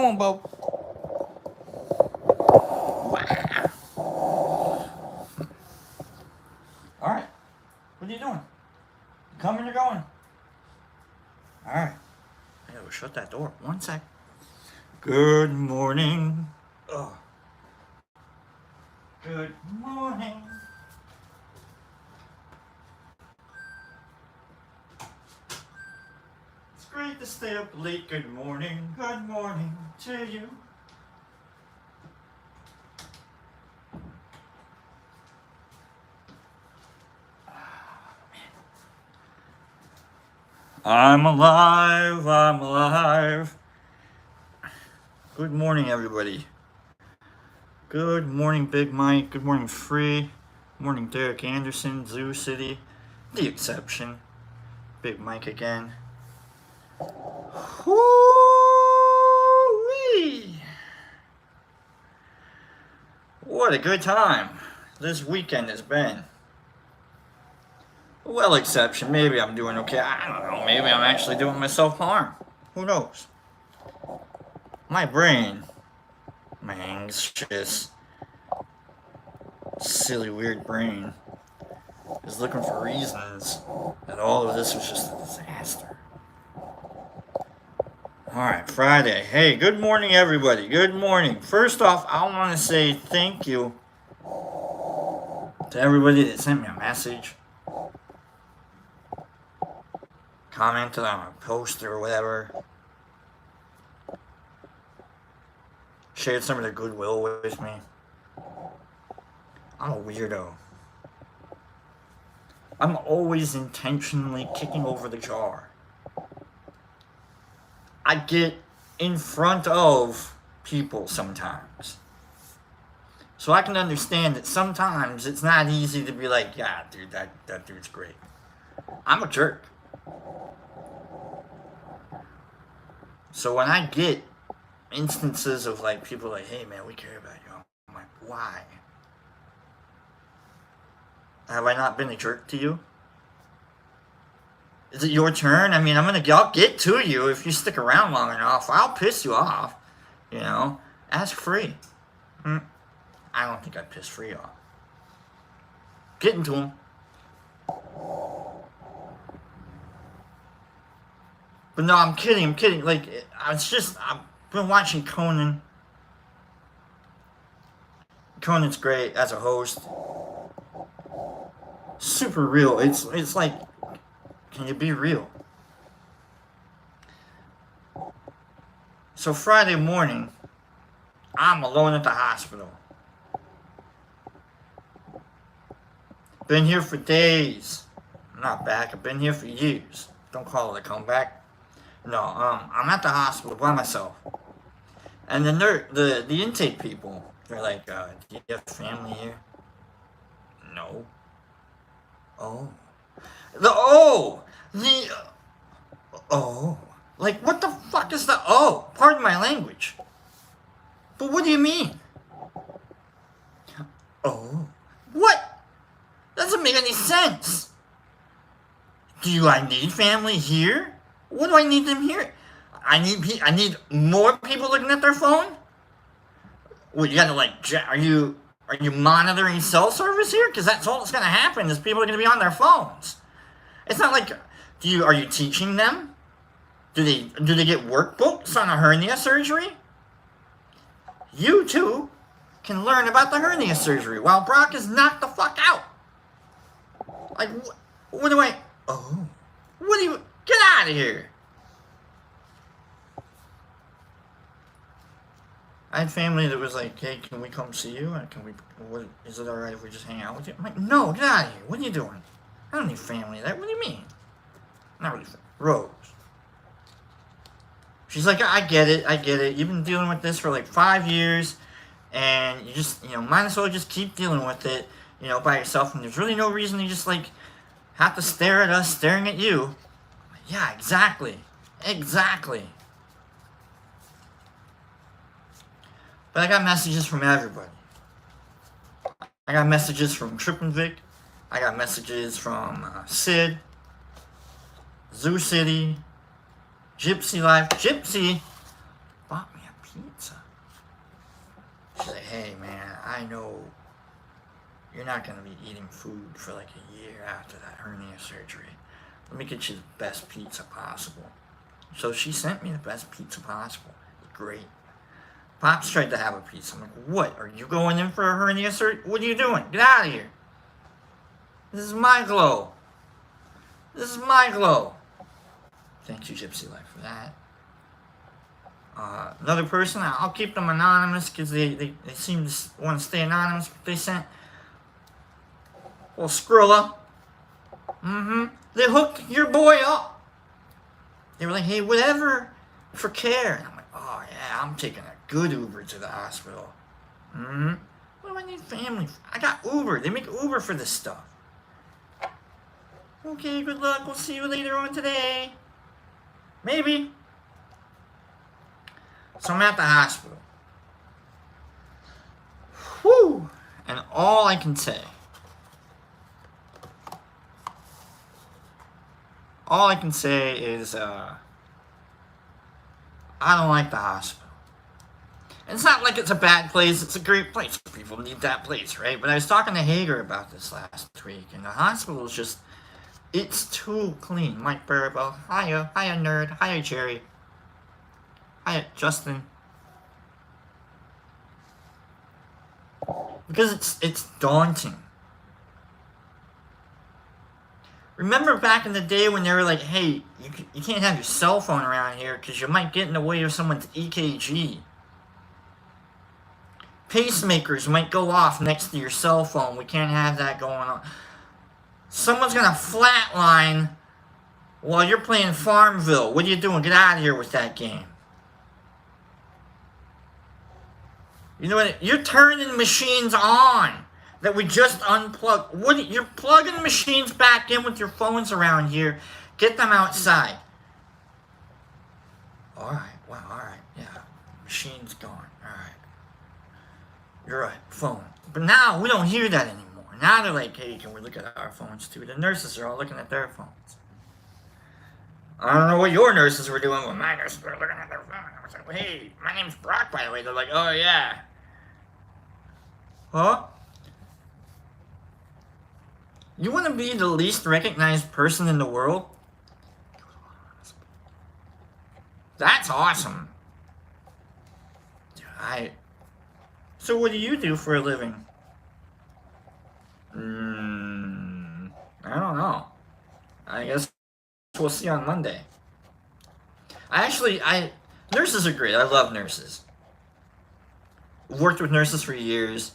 doing, Bo? Wow. All right. What are you doing? You coming or going? All right. I gotta shut that door. One sec. Good morning. Oh. Good morning. It's great to stay up late. Good morning. Good morning to you. I'm alive. I'm alive. Good morning, everybody. Good morning, Big Mike. Good morning, Free. Good morning, Derek Anderson, Zoo City. The exception. Big Mike again. Woo-wee. What a good time this weekend has been. Well, exception. Maybe I'm doing okay. I don't know. Maybe I'm actually doing myself harm. Who knows? My brain, my anxious, silly, weird brain is looking for reasons that all of this was just a disaster. Alright, Friday. Hey, good morning, everybody. Good morning. First off, I want to say thank you to everybody that sent me a message, commented on a post or whatever, shared some of their goodwill with me. I'm a weirdo. I'm always intentionally kicking over the jar. I get in front of people sometimes. So I can understand that sometimes it's not easy to be like, yeah, dude, that dude's great. I'm a jerk. So when I get instances of like people like, hey man, we care about you, I'm like, why? Have I not been a jerk to you? Is it your turn? I mean, I'll get to you if you stick around long enough. I'll piss you off, you know. Ask Free. I don't think I'd piss Free off. Getting to him. But no, I'm kidding. Like, I've been watching Conan. Conan's great as a host. Super real. It's like, can you be real? So Friday morning, I'm alone at the hospital. Been here for days. I'm not back. I've been here for years. Don't call it a comeback. No, I'm at the hospital by myself. And the intake people, they're like, do you have family here? No. Oh. Like, what the fuck is the oh? Pardon my language. But what do you mean? Oh. What? Doesn't make any sense. I need family here? What do I need them here? I need more people looking at their phone? Well, you gotta like, are you monitoring cell service here? Because that's all that's gonna happen is people are gonna be on their phones. It's not like, are you teaching them? Do they get workbooks on a hernia surgery? You too can learn about the hernia surgery while Brock is knocked the fuck out. Like, what do I? Oh, what do you? Get out of here! I had family that was like, "Hey, can we come see you? Is it all right if we just hang out with you?" I'm like, "No, get out of here! What are you doing? I don't need family there. What do you mean? Not really. Rose." She's like, I get it. You've been dealing with this for like 5 years, and you just, might as well just keep dealing with it, by yourself. And there's really no reason to just like have to stare at us staring at you. I'm like, yeah, exactly. But I got messages from everybody. I got messages from Trip and Vic. I got messages from Sid, Zoo City, Gypsy Life. Gypsy bought me a pizza. She's like, hey man, I know you're not going to be eating food for like a year after that hernia surgery. Let me get you the best pizza possible. So she sent me the best pizza possible. Great. Pops tried to have a pizza. I'm like, what? Are you going in for a hernia surgery? What are you doing? Get out of here. This is my glow. This is my glow. Thank you, Gypsy Life, for that. Another person, I'll keep them anonymous because they seem to want to stay anonymous. They sent, well, Skrilla. They hooked your boy up. They were like, hey, whatever for care. And I'm like, oh, yeah, I'm taking a good Uber to the hospital. What do I need family for? I got Uber. They make Uber for this stuff. Okay, good luck. We'll see you later on today. Maybe. So I'm at the hospital. Whew. And all I can say, is, I don't like the hospital. It's not like it's a bad place. It's a great place. People need that place, right? But I was talking to Hager about this last week, and the hospital is just, it's too clean. Mike Burbo, hiya nerd, hiya Jerry, hiya Justin. Because it's daunting. Remember back in the day when they were like, hey, you can't have your cell phone around here because you might get in the way of someone's EKG. Pacemakers might go off next to your cell phone. We can't have that going on. Someone's going to flatline while you're playing Farmville. What are you doing? Get out of here with that game. You know what? You're turning machines on that we just unplugged. You're plugging machines back in with your phones around here. Get them outside. Alright, wow, alright, yeah. Machine's gone, alright. You're right, phone. But now we don't hear that anymore. Now they're like, hey, can we look at our phones too? The nurses are all looking at their phones. I don't know what your nurses were doing, but my nurses were looking at their phone. I was like, hey, my name's Brock, by the way. They're like, oh, yeah. Huh? You want to be the least recognized person in the world? That's awesome. So what do you do for a living? I don't know. I guess we'll see on Monday. Nurses are great. I love nurses. Worked with nurses for years.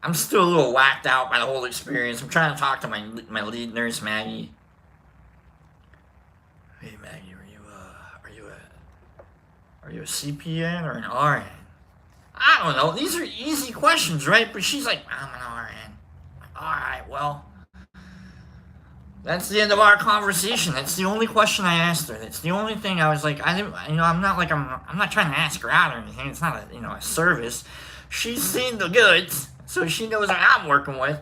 I'm still a little whacked out by the whole experience. I'm trying to talk to my lead nurse, Maggie. Hey, Maggie, are you a CPN or an RN? I don't know. These are easy questions, right? But she's like, I'm an RN. All right, well, that's the end of our conversation. That's the only question I asked her. That's the only thing I was like, I'm not trying to ask her out or anything. It's not a service. She's seen the goods, so she knows what I'm working with.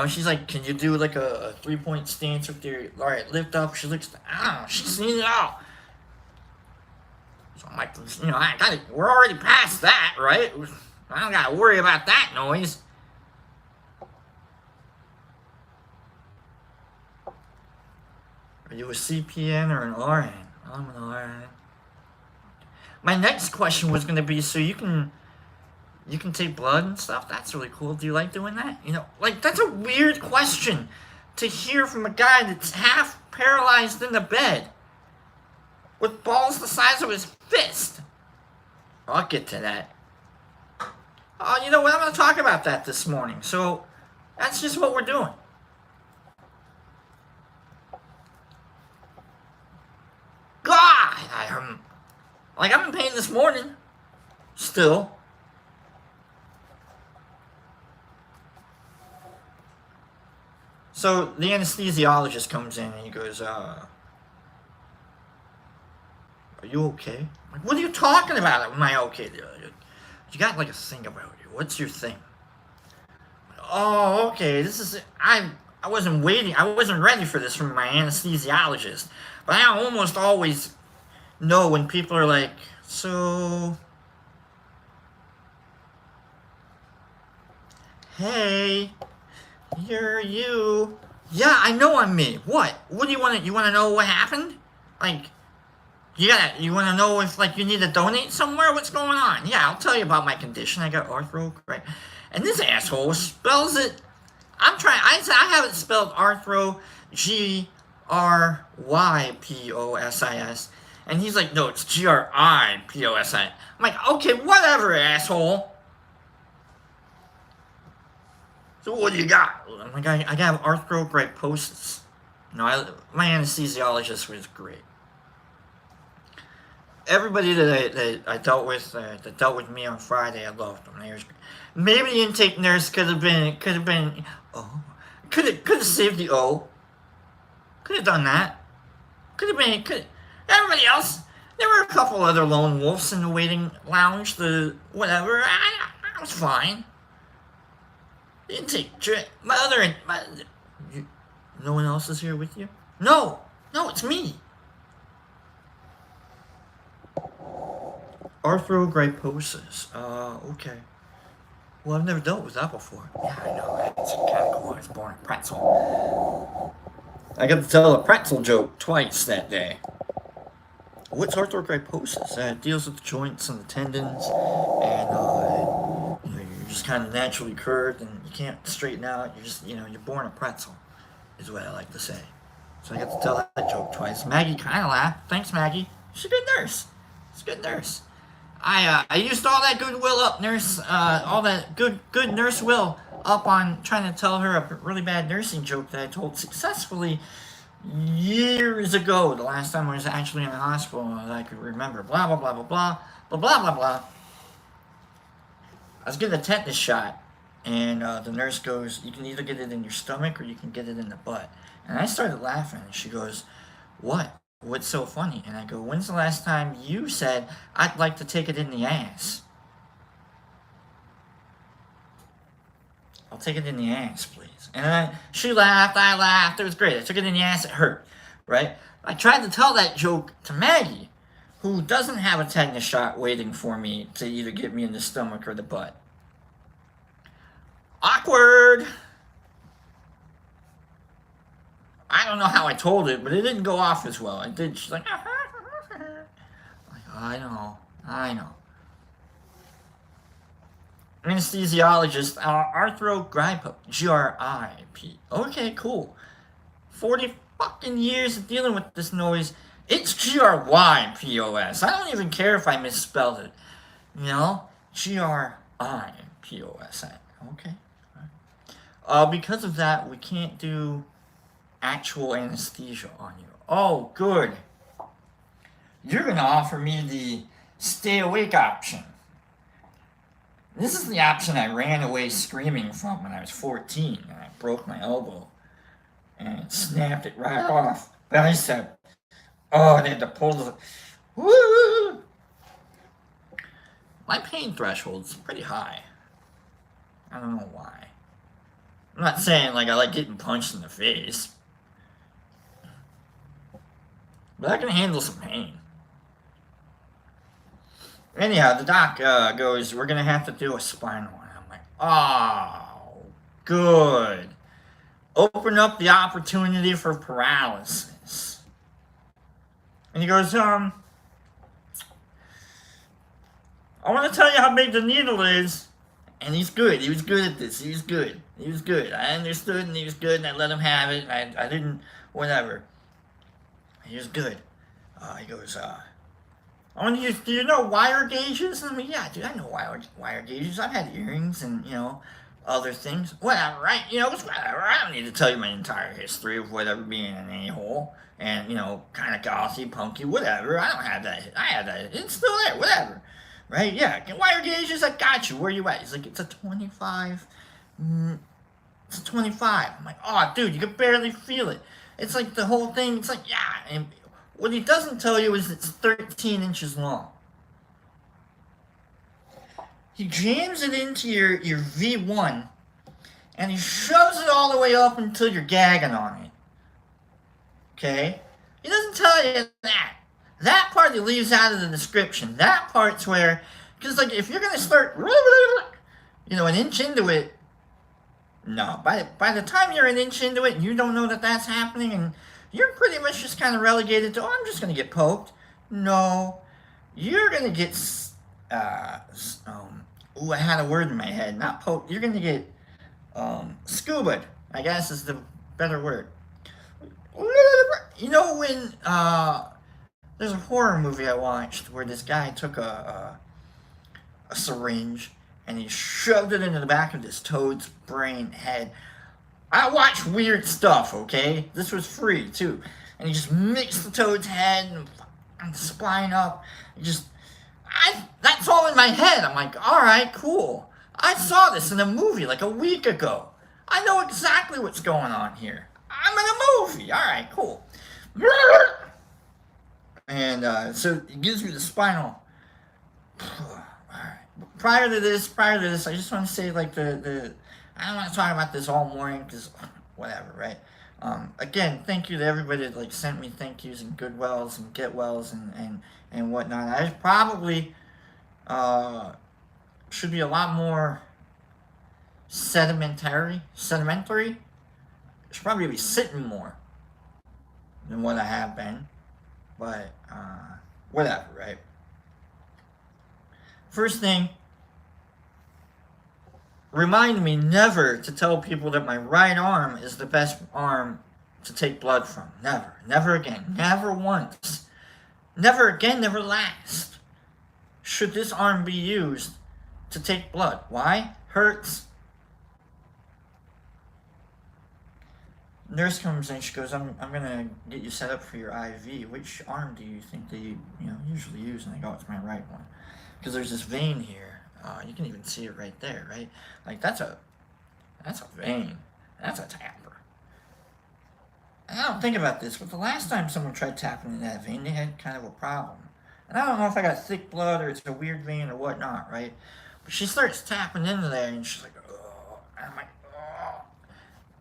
She's like, can you do like a 3-point stance with your, all right, lift up? She looks, I don't know, she's seen it all. So I'm like, we're already past that, right? I don't gotta worry about that noise. Are you a CPN or an RN? I'm an RN. My next question was gonna be, so you can take blood and stuff? That's really cool. Do you like doing that? That's a weird question to hear from a guy that's half paralyzed in the bed with balls the size of his fist. I'll get to that. Oh, you know what? I'm going to talk about that this morning. So, that's just what we're doing. God! I'm in pain this morning. Still. So, the anesthesiologist comes in and he goes, are you okay? I'm like, what are you talking about? Am I okay? You got like a thing about you. What's your thing? Oh, okay. I wasn't waiting. I wasn't ready for this from my anesthesiologist. But I almost always know when people are like, So, hey, you're you. Yeah, I know I'm me. What? What do you want to? You want to know what happened? Like, you want to know if like you need to donate somewhere? What's going on? Yeah, I'll tell you about my condition. I got arthro, right? And this asshole spells it. I have it spelled arthro, GRYPOSIS, and he's like, no, it's GRIPOSI. I'm like, okay, whatever, asshole. So what do you got? I'm like, I got arthrogryposis. My anesthesiologist was great. Everybody that I dealt with, that dealt with me on Friday, I loved them. Maybe the intake nurse could have been, could have saved the O. Could have done that. Everybody else, there were a couple other lone wolves in the waiting lounge, whatever. I was fine. The intake, no one else is here with you? No, it's me. Arthrogryposis. Okay. Well, I've never dealt with that before. Yeah, I know. It's kind of cool. I was born a pretzel. I got to tell a pretzel joke twice that day. What's arthrogryposis? It deals with the joints and the tendons, and you're just kind of naturally curved, and you can't straighten out. You're just, you're born a pretzel, is what I like to say. So I got to tell that joke twice. Maggie kind of laughed. Thanks, Maggie. She's a good nurse. She's a good nurse. I used all that goodwill up, nurse. All that good nurse will up on trying to tell her a really bad nursing joke that I told successfully years ago. The last time I was actually in the hospital that I could remember. Blah blah blah blah blah blah blah blah blah. I was getting a tetanus shot, and the nurse goes, "You can either get it in your stomach or you can get it in the butt." And I started laughing, and she goes, "What? What's so funny?" And I go, "When's the last time you said I'd like to take it in the ass?" "I'll take it in the ass, please." And she laughed, I laughed, it was great. I took it in the ass, it hurt, right? I tried to tell that joke to Maggie, who doesn't have a tetanus shot waiting for me to either get me in the stomach or the butt. Awkward. I don't know how I told it, but it didn't go off as well. It did. She's like, I know. Anesthesiologist, arthrogrypo, GRIP. Okay, cool. 40 fucking years of dealing with this noise. It's GRYPOS. I don't even care if I misspelled it. GRIPOS. Okay. Because of that, we can't do actual anesthesia on you. Oh, good. You're going to offer me the stay awake option. This is the option I ran away screaming from when I was 14 and I broke my elbow and snapped it right off. Bicep. Oh, they had to pull the... Woo! My pain threshold's pretty high. I don't know why. I'm not saying like I like getting punched in the face. But I can handle some pain. Anyhow, the doc goes, "We're going to have to do a spinal." And I'm like, oh, good. Open up the opportunity for paralysis. And he goes, I want to tell you how big the needle is. And he's good. He was good at this. He was good. I understood, and he was good, and I let him have it. I didn't, whatever. He was good. He goes, do you know wire gauges? And I'm like, yeah, dude, I know wire gauges. I've had earrings and, other things. Whatever, right? It's whatever. I don't need to tell you my entire history of whatever being an a-hole. And, kind of gothy, punky, whatever. I don't have that. I have that. It's still there, whatever. Right? Yeah, wire gauges, I got you. Where you at? He's like, it's a 25. It's a 25. I'm like, oh, dude, you can barely feel it. It's like the whole thing, it's like, yeah. And what he doesn't tell you is it's 13 inches long. He jams it into your V1, and he shoves it all the way up until you're gagging on it. Okay? He doesn't tell you that. That part he leaves out of the description. That part's where, because like if you're gonna start, an inch into it, no. By the time you're an inch into it, and you don't know that that's happening, and you're pretty much just kind of relegated to, oh, I'm just gonna get poked. No, you're gonna get, I had a word in my head, not poked. You're gonna get, scuba'd, I guess is the better word. You know when there's a horror movie I watched where this guy took a syringe and he shoved it into the back of this toad's brain head. I watch weird stuff, okay? This was free too. And he just mixed the toad's head and the spine up. That's all in my head. I'm like, all right, cool. I saw this in a movie like a week ago. I know exactly what's going on here. I'm in a movie. All right, cool. And so it gives you the spinal. Alright. Prior to this, I just want to say, like, I don't want to talk about this all morning, because whatever, right? Again, thank you to everybody that, like, sent me thank yous and good wells and get wells and whatnot. I probably should be a lot more sedimentary. Should probably be sitting more than what I have been. But, whatever, right? First thing, remind me never to tell people that my right arm is the best arm to take blood from. Never. Never again. Never once. Never again, never last. Should this arm be used to take blood? Why? Hurts. Nurse comes in, she goes, I'm gonna get you set up for your IV. Which arm do you think they usually use? And I go, it's my right one. Because there's this vein here. You can even see it right there, right? Like, that's a vein. That's a tapper. And I don't think about this, but the last time someone tried tapping in that vein, they had kind of a problem. And I don't know if I got thick blood or it's a weird vein or whatnot, right? But she starts tapping into there, and she's like, oh. And I'm like, oh.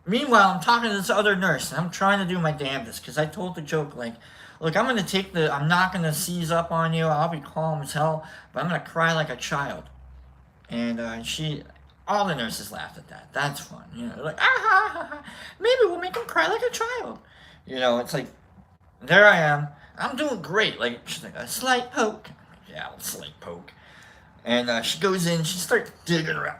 Meanwhile, I'm talking to this other nurse, and I'm trying to do my damnedest, because I told the joke, like, look, I'm not going to seize up on you, I'll be calm as hell, but I'm going to cry like a child. And all the nurses laughed at that. That's fun. Like, maybe we'll make him cry like a child. It's like, there I am. I'm doing great. Like, she's like, a slight poke. Yeah, a slight poke. And she goes in, she starts digging around.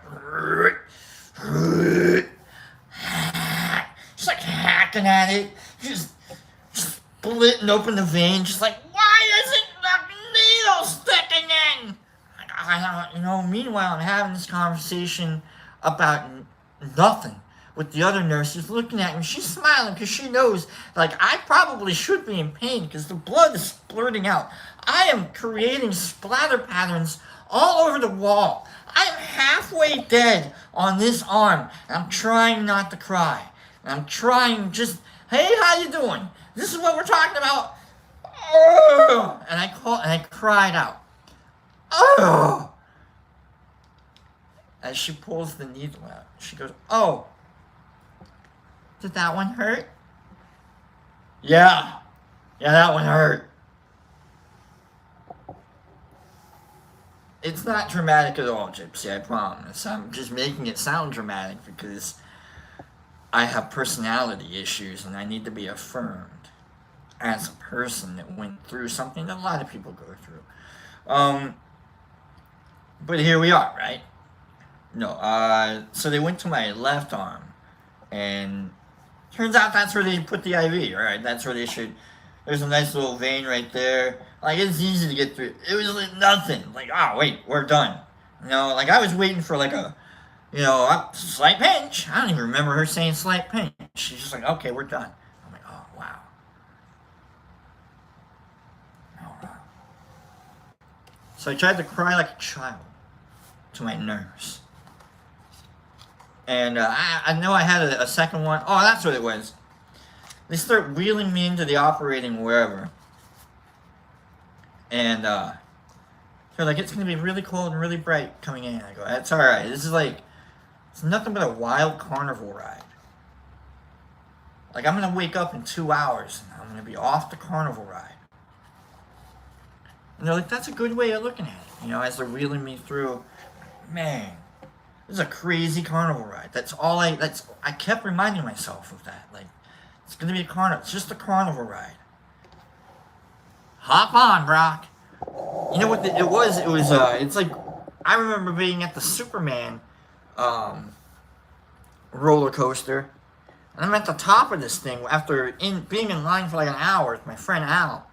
She's like hacking at it. She's splitting open the vein. She's like, why isn't the needle sticking in? Meanwhile, I'm having this conversation about nothing with the other nurses looking at me. She's smiling because she knows, like, I probably should be in pain because the blood is splurting out. I am creating splatter patterns all over the wall. I am halfway dead on this arm. I'm trying not to cry. I'm trying just, hey, how you doing? This is what we're talking about. Oh! And I cried out. Oh! As she pulls the needle out, she goes, oh, did that one hurt? Yeah, that one hurt. It's not dramatic at all, Gypsy, I promise. I'm just making it sound dramatic because I have personality issues and I need to be affirmed as a person that went through something that a lot of people go through. But here we are, right? No, so they went to my left arm, and turns out that's where they put the IV, right? That's where they should, there's a nice little vein right there. Like, it's easy to get through. It was like nothing. Like, oh, wait, we're done. Like, I was waiting for like a slight pinch. I don't even remember her saying slight pinch. She's just like, okay, we're done. I'm like, oh, wow. So I tried to cry like a child to my nurse. And I know I had a second one. Oh, that's what it was. They start wheeling me into the operating wherever. And they're like, it's going to be really cold and really bright coming in. I go, that's all right. This is like, it's nothing but a wild carnival ride. Like, I'm going to wake up in 2 hours and I'm going to be off the carnival ride. And they're like, that's a good way of looking at it. You know, as they're wheeling me through. Man, this is a crazy carnival ride. I kept reminding myself of that. Like, it's going to be a carnival. It's just a carnival ride. Hop on, Brock. You know what it was? It's like, I remember being at the Superman roller coaster. And I'm at the top of this thing after being in line for like an hour with my friend Al.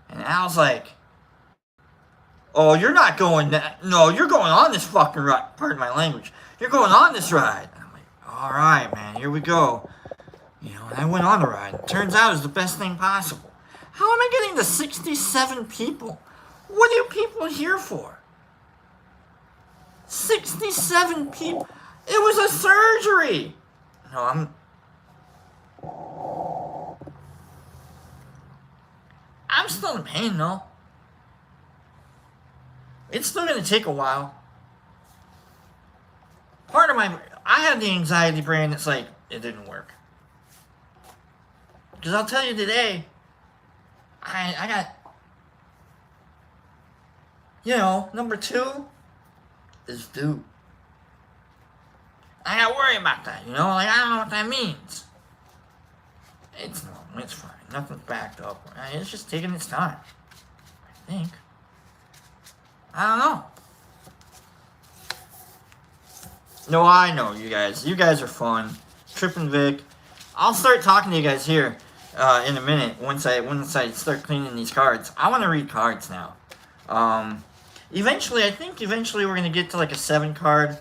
And Al's like, oh, you're not going that. No, you're going on this fucking ride. Pardon my language. You're going on this ride. And I'm like, all right, man, here we go. You know, and I went on the ride. It turns out it was the best thing possible. How am I getting to 67 people? What are you people here for? 67 people. It was a surgery. No, I'm still in pain though. It's still gonna take a while. I have the anxiety brain that's like, it didn't work. Because I'll tell you today, I got, you know, number 2 is due. I gotta worry about that, you know? Like, I don't know what that means. It's fine. Nothing's backed up. It's just taking its time. I think. I don't know. No, I know, you guys. You guys are fun. Trip and Vic. I'll start talking to you guys here in a minute once I start cleaning these cards. I want to read cards now. Eventually we're going to get to like a 7 card.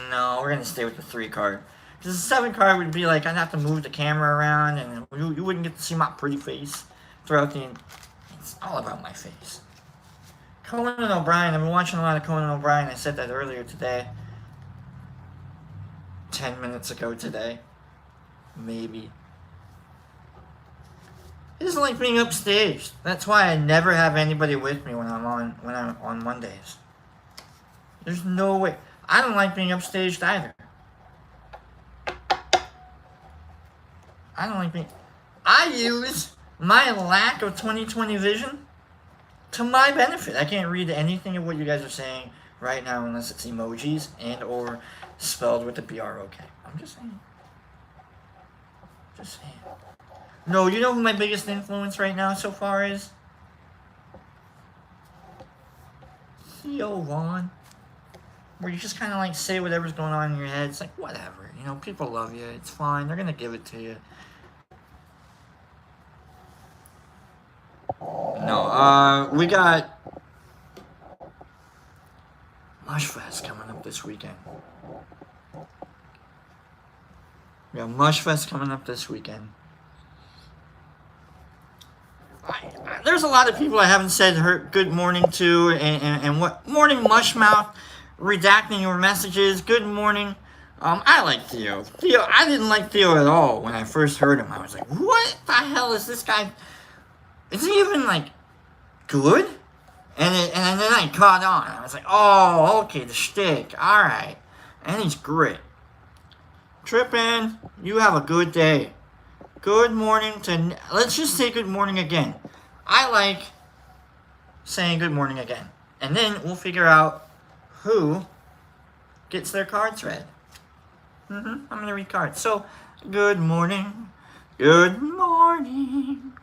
No, we're going to stay with the 3 card. Because the 7 card would be like, I'd have to move the camera around and you wouldn't get to see my pretty face throughout the... It's all about my face. Conan O'Brien. I've been watching a lot of Conan O'Brien. I said that earlier today. 10 minutes ago today. Maybe. It isn't like being upstaged. That's why I never have anybody with me when I'm on Mondays. There's no way. I don't like being upstaged either. I use my lack of 20/20 vision to my benefit. I can't read anything of what you guys are saying right now unless it's emojis and or spelled with the BROK. I'm just saying. No, you know who my biggest influence right now so far is? Theo Vaughn. Where you just kind of like say whatever's going on in your head. It's like, whatever. You know, people love you. It's fine. They're going to give it to you. No, we got Mushfest coming up this weekend. We got Mushfest coming up this weekend. There's a lot of people I haven't said good morning to, and what morning Mushmouth, redacting your messages. Good morning. I like Theo. I didn't like Theo at all when I first heard him. I was like, what the hell is this guy? Is he even like good? And then I caught on. I was like, oh, okay, the shtick. All right, and he's great. Trippin', you have a good day. Good morning to... Let's just say good morning again. I like saying good morning again. And then we'll figure out who gets their cards read. I'm going to read cards. So, good morning. Good morning.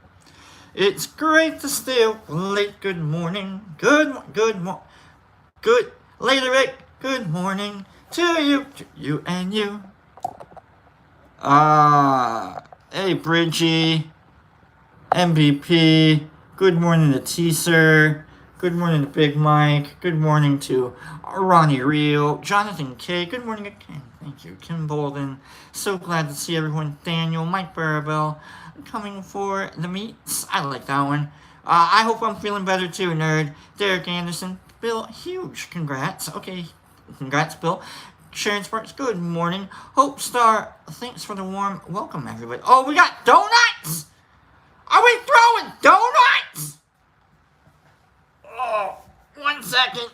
It's great to stay up late. Good morning. Good. Later, Rick. Good morning to you and you. Hey, Bridgie, MVP, good morning to Teaser, good morning to Big Mike, good morning to Ronnie Reel, Jonathan K, good morning again, thank you, Kim Bolden, so glad to see everyone, Daniel, Mike Barabell, coming for the meets, I like that one, I hope I'm feeling better too, nerd, Derek Anderson, Bill, huge, congrats, okay, congrats, Bill, Sharon Sparks, good morning. Hope Star, thanks for the warm welcome, everybody. Oh, we got donuts! Are we throwing donuts? Oh, 1 second.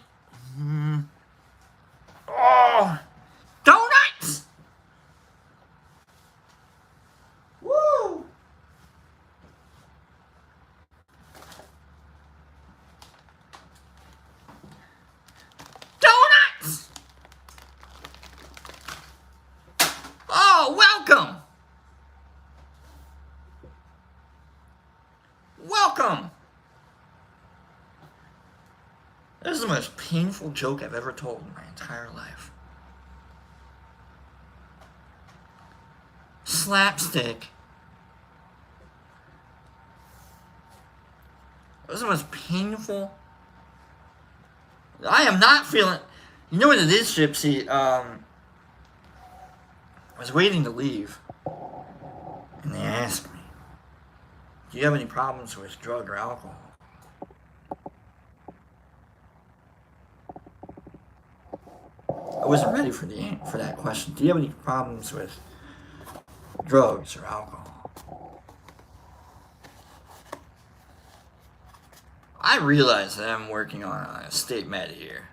Oh, donuts! Woo! This is the most painful joke I've ever told in my entire life. Slapstick. This is the most painful. I am not feeling. You know what it is, Gypsy? I was waiting to leave, and they asked me, "Do you have any problems with drug or alcohol?" I wasn't ready for that question. Do you have any problems with drugs or alcohol? I realize that I'm working on a state med here.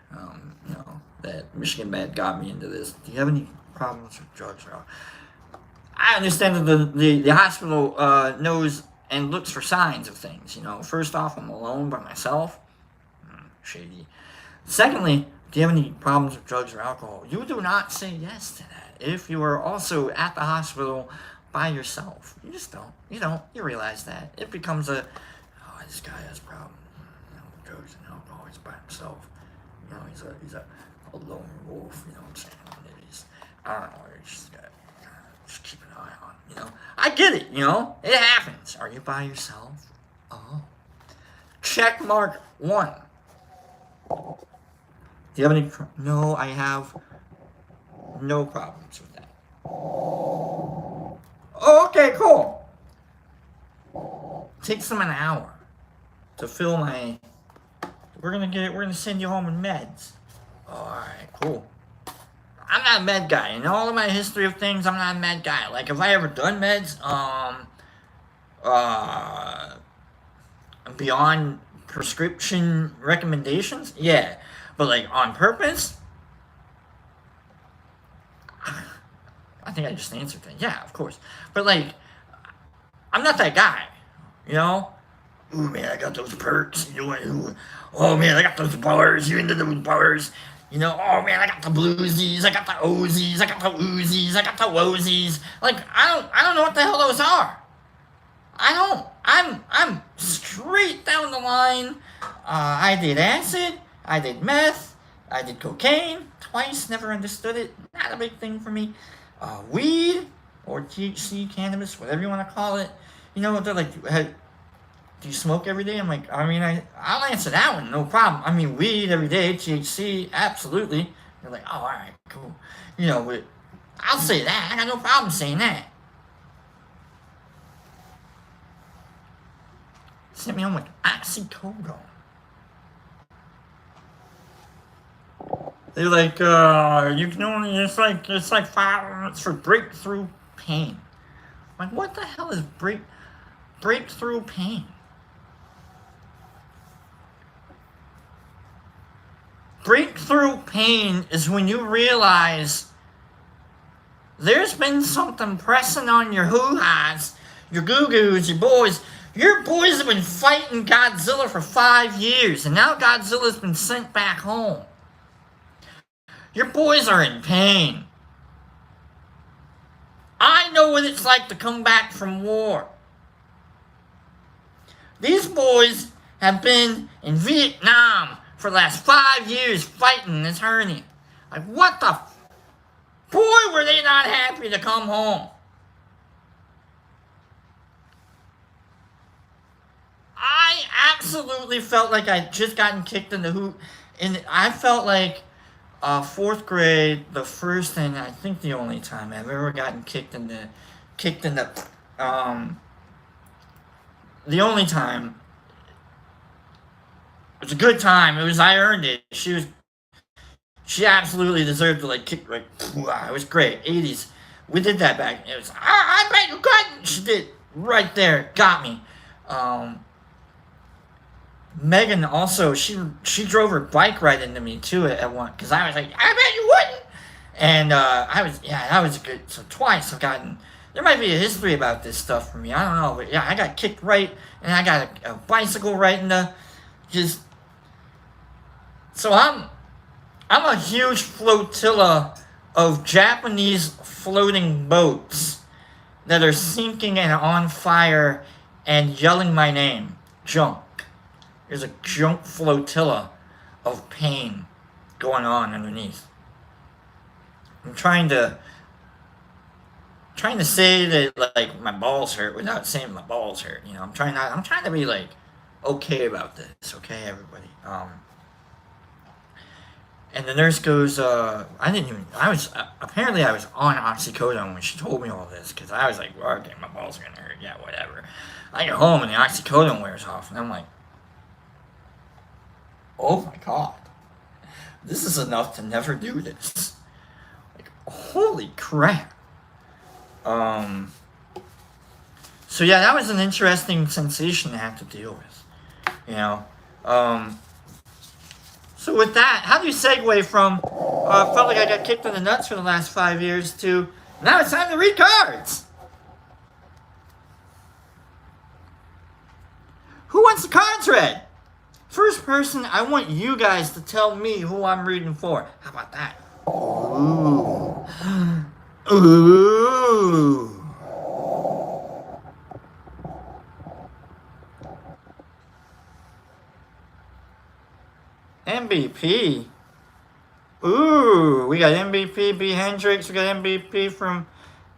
That Michigan med got me into this. Do you have any problems with drugs or alcohol? I understand that the hospital knows and looks for signs of things. First off, I'm alone by myself. Shady. Secondly, do you have any problems with drugs or alcohol? You do not say yes to that if you are also at the hospital by yourself. You just don't. You don't. You realize that. It becomes this guy has problems. With drugs and alcohol. He's by himself. He's a lone wolf. You know what I'm saying? I don't know. Just keep an eye on him. I get it. It happens. Are you by yourself? Oh. Check mark 1. Do you have any? No, I have no problems with that. Oh, okay, cool. Takes them an hour to fill my. We're gonna send you home with meds. All right, cool. I'm not a med guy. In all of my history of things, I'm not a med guy. Like, have I ever done meds? Beyond prescription recommendations? Yeah. But, like, on purpose? I think I just answered that. Yeah, of course. But, like, I'm not that guy. Ooh, man, I got those perks. Oh, man, I got those bars. You into those bars? Oh, man, I got the bluesies. I got the Ozies. I got the Oozies. I got the Wozies. Like, I don't know what the hell those are. I don't. I'm straight down the line. I did acid. I did meth. I did cocaine twice. Never understood it. Not a big thing for me. Weed or THC, cannabis, whatever you want to call it. They're like, hey, do you smoke every day? I'm like, I'll answer that one, no problem. Weed every day, THC, absolutely. They're like, oh, all right, cool. But I'll say that. I got no problem saying that. Sent me home with oxycodone. They're like, you can only, it's like 5 minutes for breakthrough pain. I'm like, what the hell is breakthrough pain? Breakthrough pain is when you realize there's been something pressing on your hoo-has, your goo-goos, your boys. Your boys have been fighting Godzilla for 5 years, and now Godzilla's been sent back home. Your boys are in pain. I know what it's like to come back from war. These boys have been in Vietnam for the last 5 years fighting this hernia. Like, what the? Boy, were they not happy to come home. I absolutely felt like I'd just gotten kicked in the hoop. And I felt like 4th grade, the first and I think the only time I've ever gotten kicked in the the only time. It was a good time. I earned it. She absolutely deserved to kick it was great. 80s. We did that back. It was I bet you couldn't. She did right there. Got me. Megan also, she drove her bike right into me too at one, because I was like, I bet you wouldn't. And that was good. So twice I've gotten. There might be a history about this stuff for me. I don't know, but yeah, I got kicked right, and I got a bicycle right in the just. So I'm a huge flotilla of Japanese floating boats that are sinking and on fire and yelling my name, junk. There's a junk flotilla of pain going on underneath. I'm trying to say that like my balls hurt without saying my balls hurt. You know, I'm trying to be like okay about this. Okay, everybody. And the nurse goes, apparently I was on oxycodone when she told me all this, because I was like, well, okay, my balls are gonna hurt, yeah, whatever. I get home and the oxycodone wears off, and I'm like, oh my god, this is enough to never do this. Like, holy crap. So yeah, that was an interesting sensation to have to deal with, you know. So with that, how do you segue from felt like I got kicked in the nuts for the last 5 years to now it's time to read cards? Who wants the cards read? First person, I want you guys to tell me who I'm reading for. How about that? Ooh. Ooh. MVP. Ooh, we got MVP B. Hendricks. We got MVP from.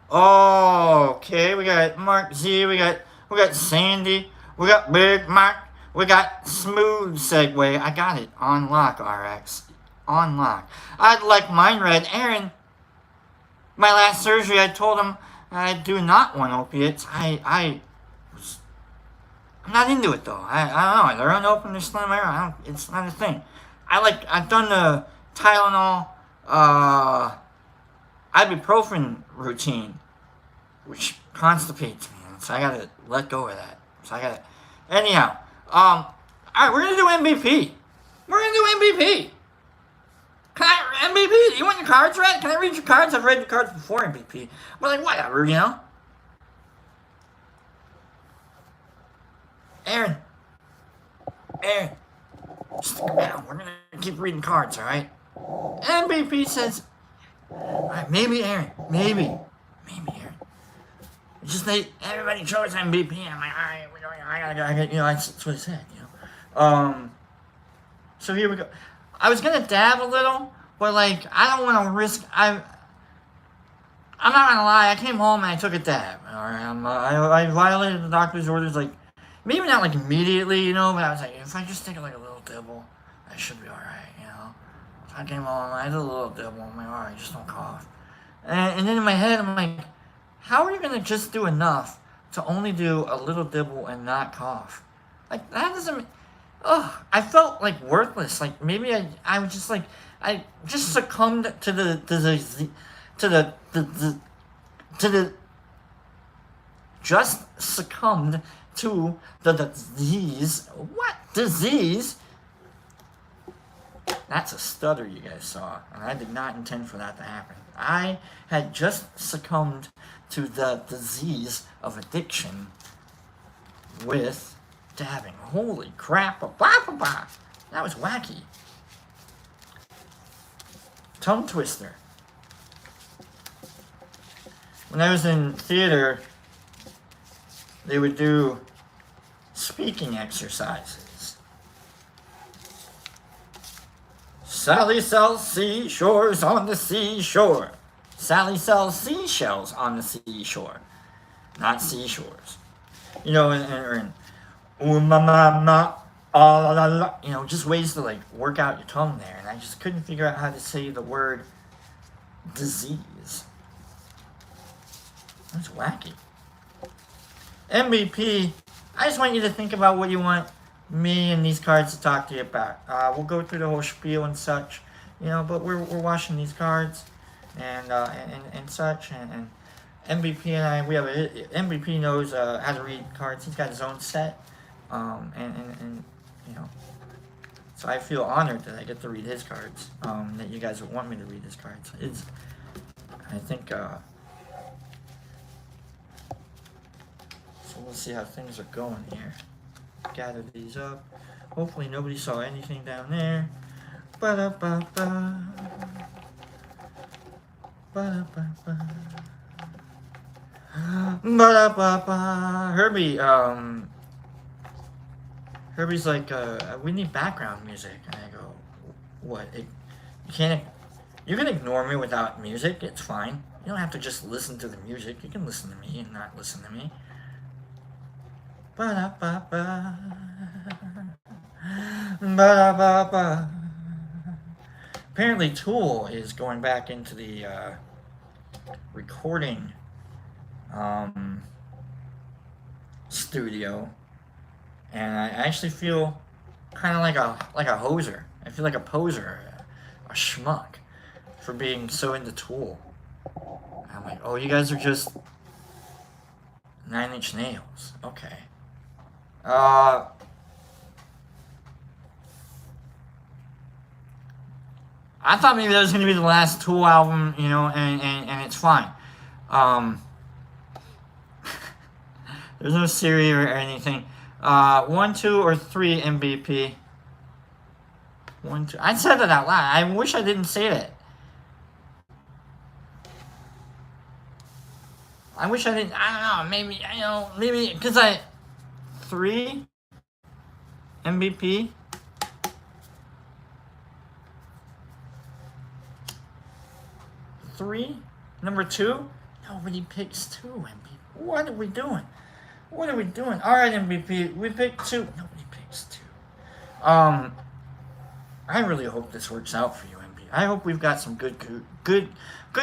Oh, okay. We got Mark Z. We got Sandy. We got Big Mark. We got Smooth Segue. I got it on lock, RX. On lock. I'd like mine read. Aaron. My last surgery, I told him I do not want opiates. I'm not into it though. I don't know. They're unopened. They're slim. It's not a thing. I've done the Tylenol, ibuprofen routine, which constipates me, so I gotta let go of that. Anyhow, alright, we're gonna do MVP. MVP, do you want your cards read? Can I read your cards? I've read your cards before MVP. But like, whatever, you know? Aaron, stick around. We're gonna keep reading cards, alright? MVP says, alright, maybe Aaron. Maybe Aaron. It's just that everybody chose MVP. I'm like, alright, I gotta, you know, that's what he said, you know. So here we go. I was gonna dab a little, but like, I don't want to risk. I'm not gonna lie. I came home and I took a dab. All right, I violated the doctor's orders. Like, maybe not like immediately, you know, but I was like, if I just take like a little dibble, I should be all right, you know. So I came home, I did a little dibble. I'm like, all right, just don't cough. And then in my head, I'm like, how are you gonna just do enough to only do a little dibble and not cough? Like, that doesn't. Oh, I felt like worthless. Like maybe I was just like I just succumbed to the just succumbed to the disease. What disease? That's a stutter you guys saw, and I did not intend for that to happen. I had just succumbed to the disease of addiction with dabbing. Holy crap. That was wacky. Tongue twister. When I was in theater, they would do speaking exercises. Sally sells seashores on the seashore. Sally sells seashells on the seashore. Not seashores. You know, and you know, just ways to like work out your tongue there, and I just couldn't figure out how to say the word disease. That's wacky. MVP, I just want you to think about what you want me and these cards to talk to you about. We'll go through the whole spiel and such, you know, but we're watching these cards and such, and MVP and I, we have MVP knows how to read cards. He's got his own set. And you know, so I feel honored that I get to read his cards, that you guys would want me to read his cards. I think, so we'll see how things are going here. Gather these up. Hopefully nobody saw anything down there. Ba-da-ba-ba. Ba-da-ba-ba. Ba-da-ba-ba. Herbie's like, we need background music. And I go, What? You can't. You can ignore me without music. It's fine. You don't have to just listen to the music. You can listen to me and not listen to me. Ba-da-ba-ba. Ba-da-ba-ba. Apparently Tool is going back into the recording studio, and I actually feel kind of like a hoser. I feel like a poser, a schmuck, for being so into Tool. I'm like, oh, you guys are just 9 Inch Nails. Okay. I thought maybe that was going to be the last Tool album, you know, and it's fine. There's no Siri or anything. 1, 2, or 3 MVP. 1, 2. I said that out loud. I wish I didn't say that. I wish I didn't. I don't know. Maybe because 3 MVP. 3, number 2. Nobody picks 2 MVP. What are we doing? What are we doing? All right, MVP. We picked 2. Nobody picks 2. I really hope this works out for you, MVP. I hope we've got some good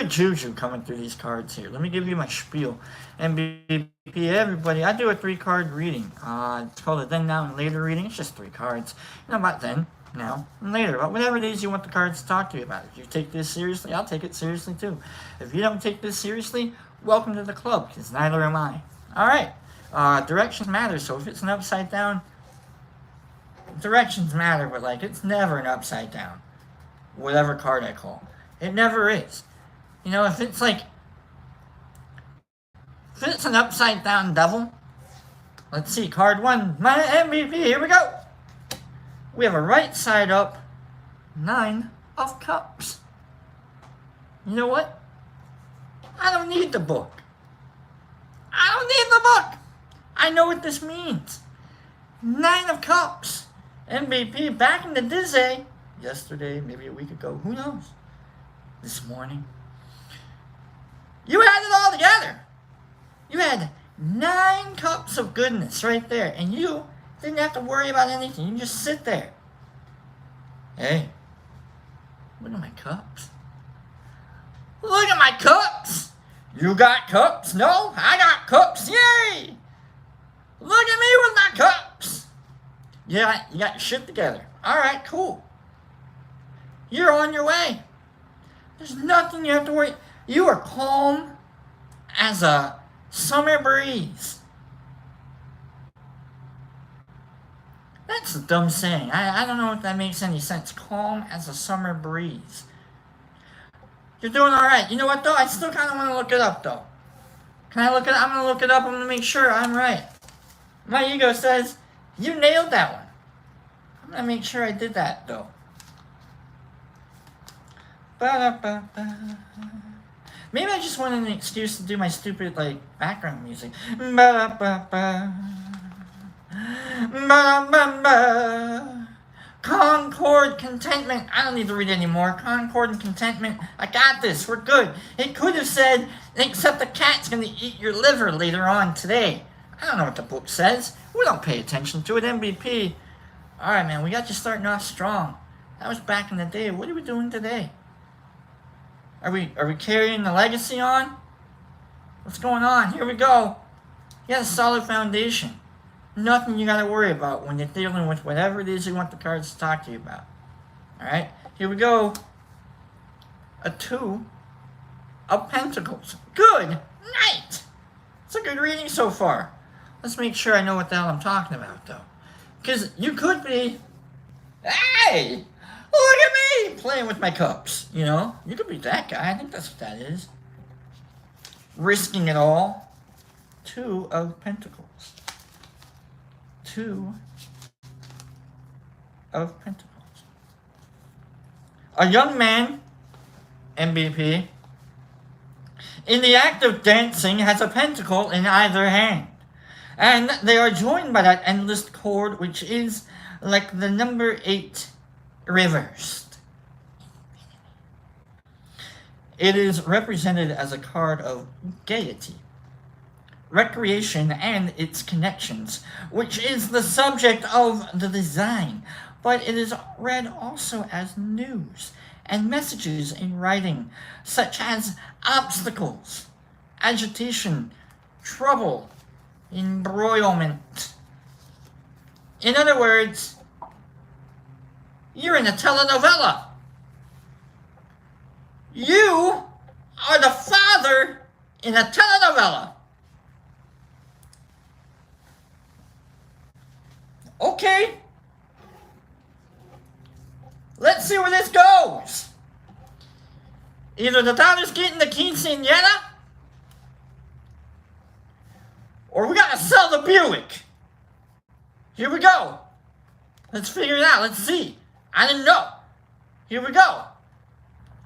juju coming through these cards here. Let me give you my spiel. MVP, everybody. I do a 3-card reading. It's called a then, now, and later reading. It's just 3 cards. You know about then, now, and later. About whatever it is you want the cards to talk to you about. If you take this seriously, I'll take it seriously too. If you don't take this seriously, welcome to the club, because neither am I. Alright. Directions matter, so if it's an upside down, directions matter, but it's never an upside down. Whatever card I call. It never is. You know, if it's an upside down devil, let's see, card 1, my MVP, here we go. We have a right side up 9 of Cups. You know what? I don't need the book. I don't need the book. I know what this means. 9 of Cups. MVP back in the Dizzy. Yesterday, maybe a week ago, who knows? This morning. You had it all together. You had 9 cups of goodness right there. And you didn't have to worry about anything. You can just sit there. Hey, look at my cups. Look at my cups. You got cups? No, I got cups. Yay! Look at me with my cups. Yeah, you got your shit together. All right, cool. You're on your way. There's nothing you have to worry. You are calm as a summer breeze. That's a dumb saying. I don't know if that makes any sense. Calm as a summer breeze. You're doing all right. You know what, though? I still kind of want to look it up, though. Can I look it up? I'm going to look it up. I'm going to make sure I'm right. My ego says, you nailed that one. I'm going to make sure I did that, though. Ba-da-ba-ba. Maybe I just wanted an excuse to do my stupid, background music. Ba-da-ba-ba. Ba-da-ba-ba. Concord, contentment. I don't need to read anymore. Concord and contentment. I got this. We're good. It could have said, except the cat's going to eat your liver later on today. I don't know what the book says. We don't pay attention to it. MVP. All right, man. We got you starting off strong. That was back in the day. What are we doing today? Are we carrying the legacy on? What's going on? Here we go. You got a solid foundation. Nothing you got to worry about when you're dealing with whatever it is you want the cards to talk to you about. Alright, here we go. A 2 of Pentacles. Good night. It's a good reading so far. Let's make sure I know what the hell I'm talking about, though. Because you could be, hey, look at me playing with my cups, you know? You could be that guy. I think that's what that is. Risking it all. 2 of Pentacles. 2 of Pentacles. A young man, MVP, in the act of dancing has a pentacle in either hand. And they are joined by that endless chord which is like the number 8 reversed. It is represented as a card of gaiety, recreation, and its connections, which is the subject of the design, but it is read also as news and messages in writing, such as obstacles, agitation, trouble, embroilment. In other words, you're in a telenovela. You are the father in a telenovela. Okay. Let's see where this goes. Either the daughter's getting the quinceañera, or we gotta sell the Buick. Here we go. Let's figure it out. Let's see. I didn't know. Here we go.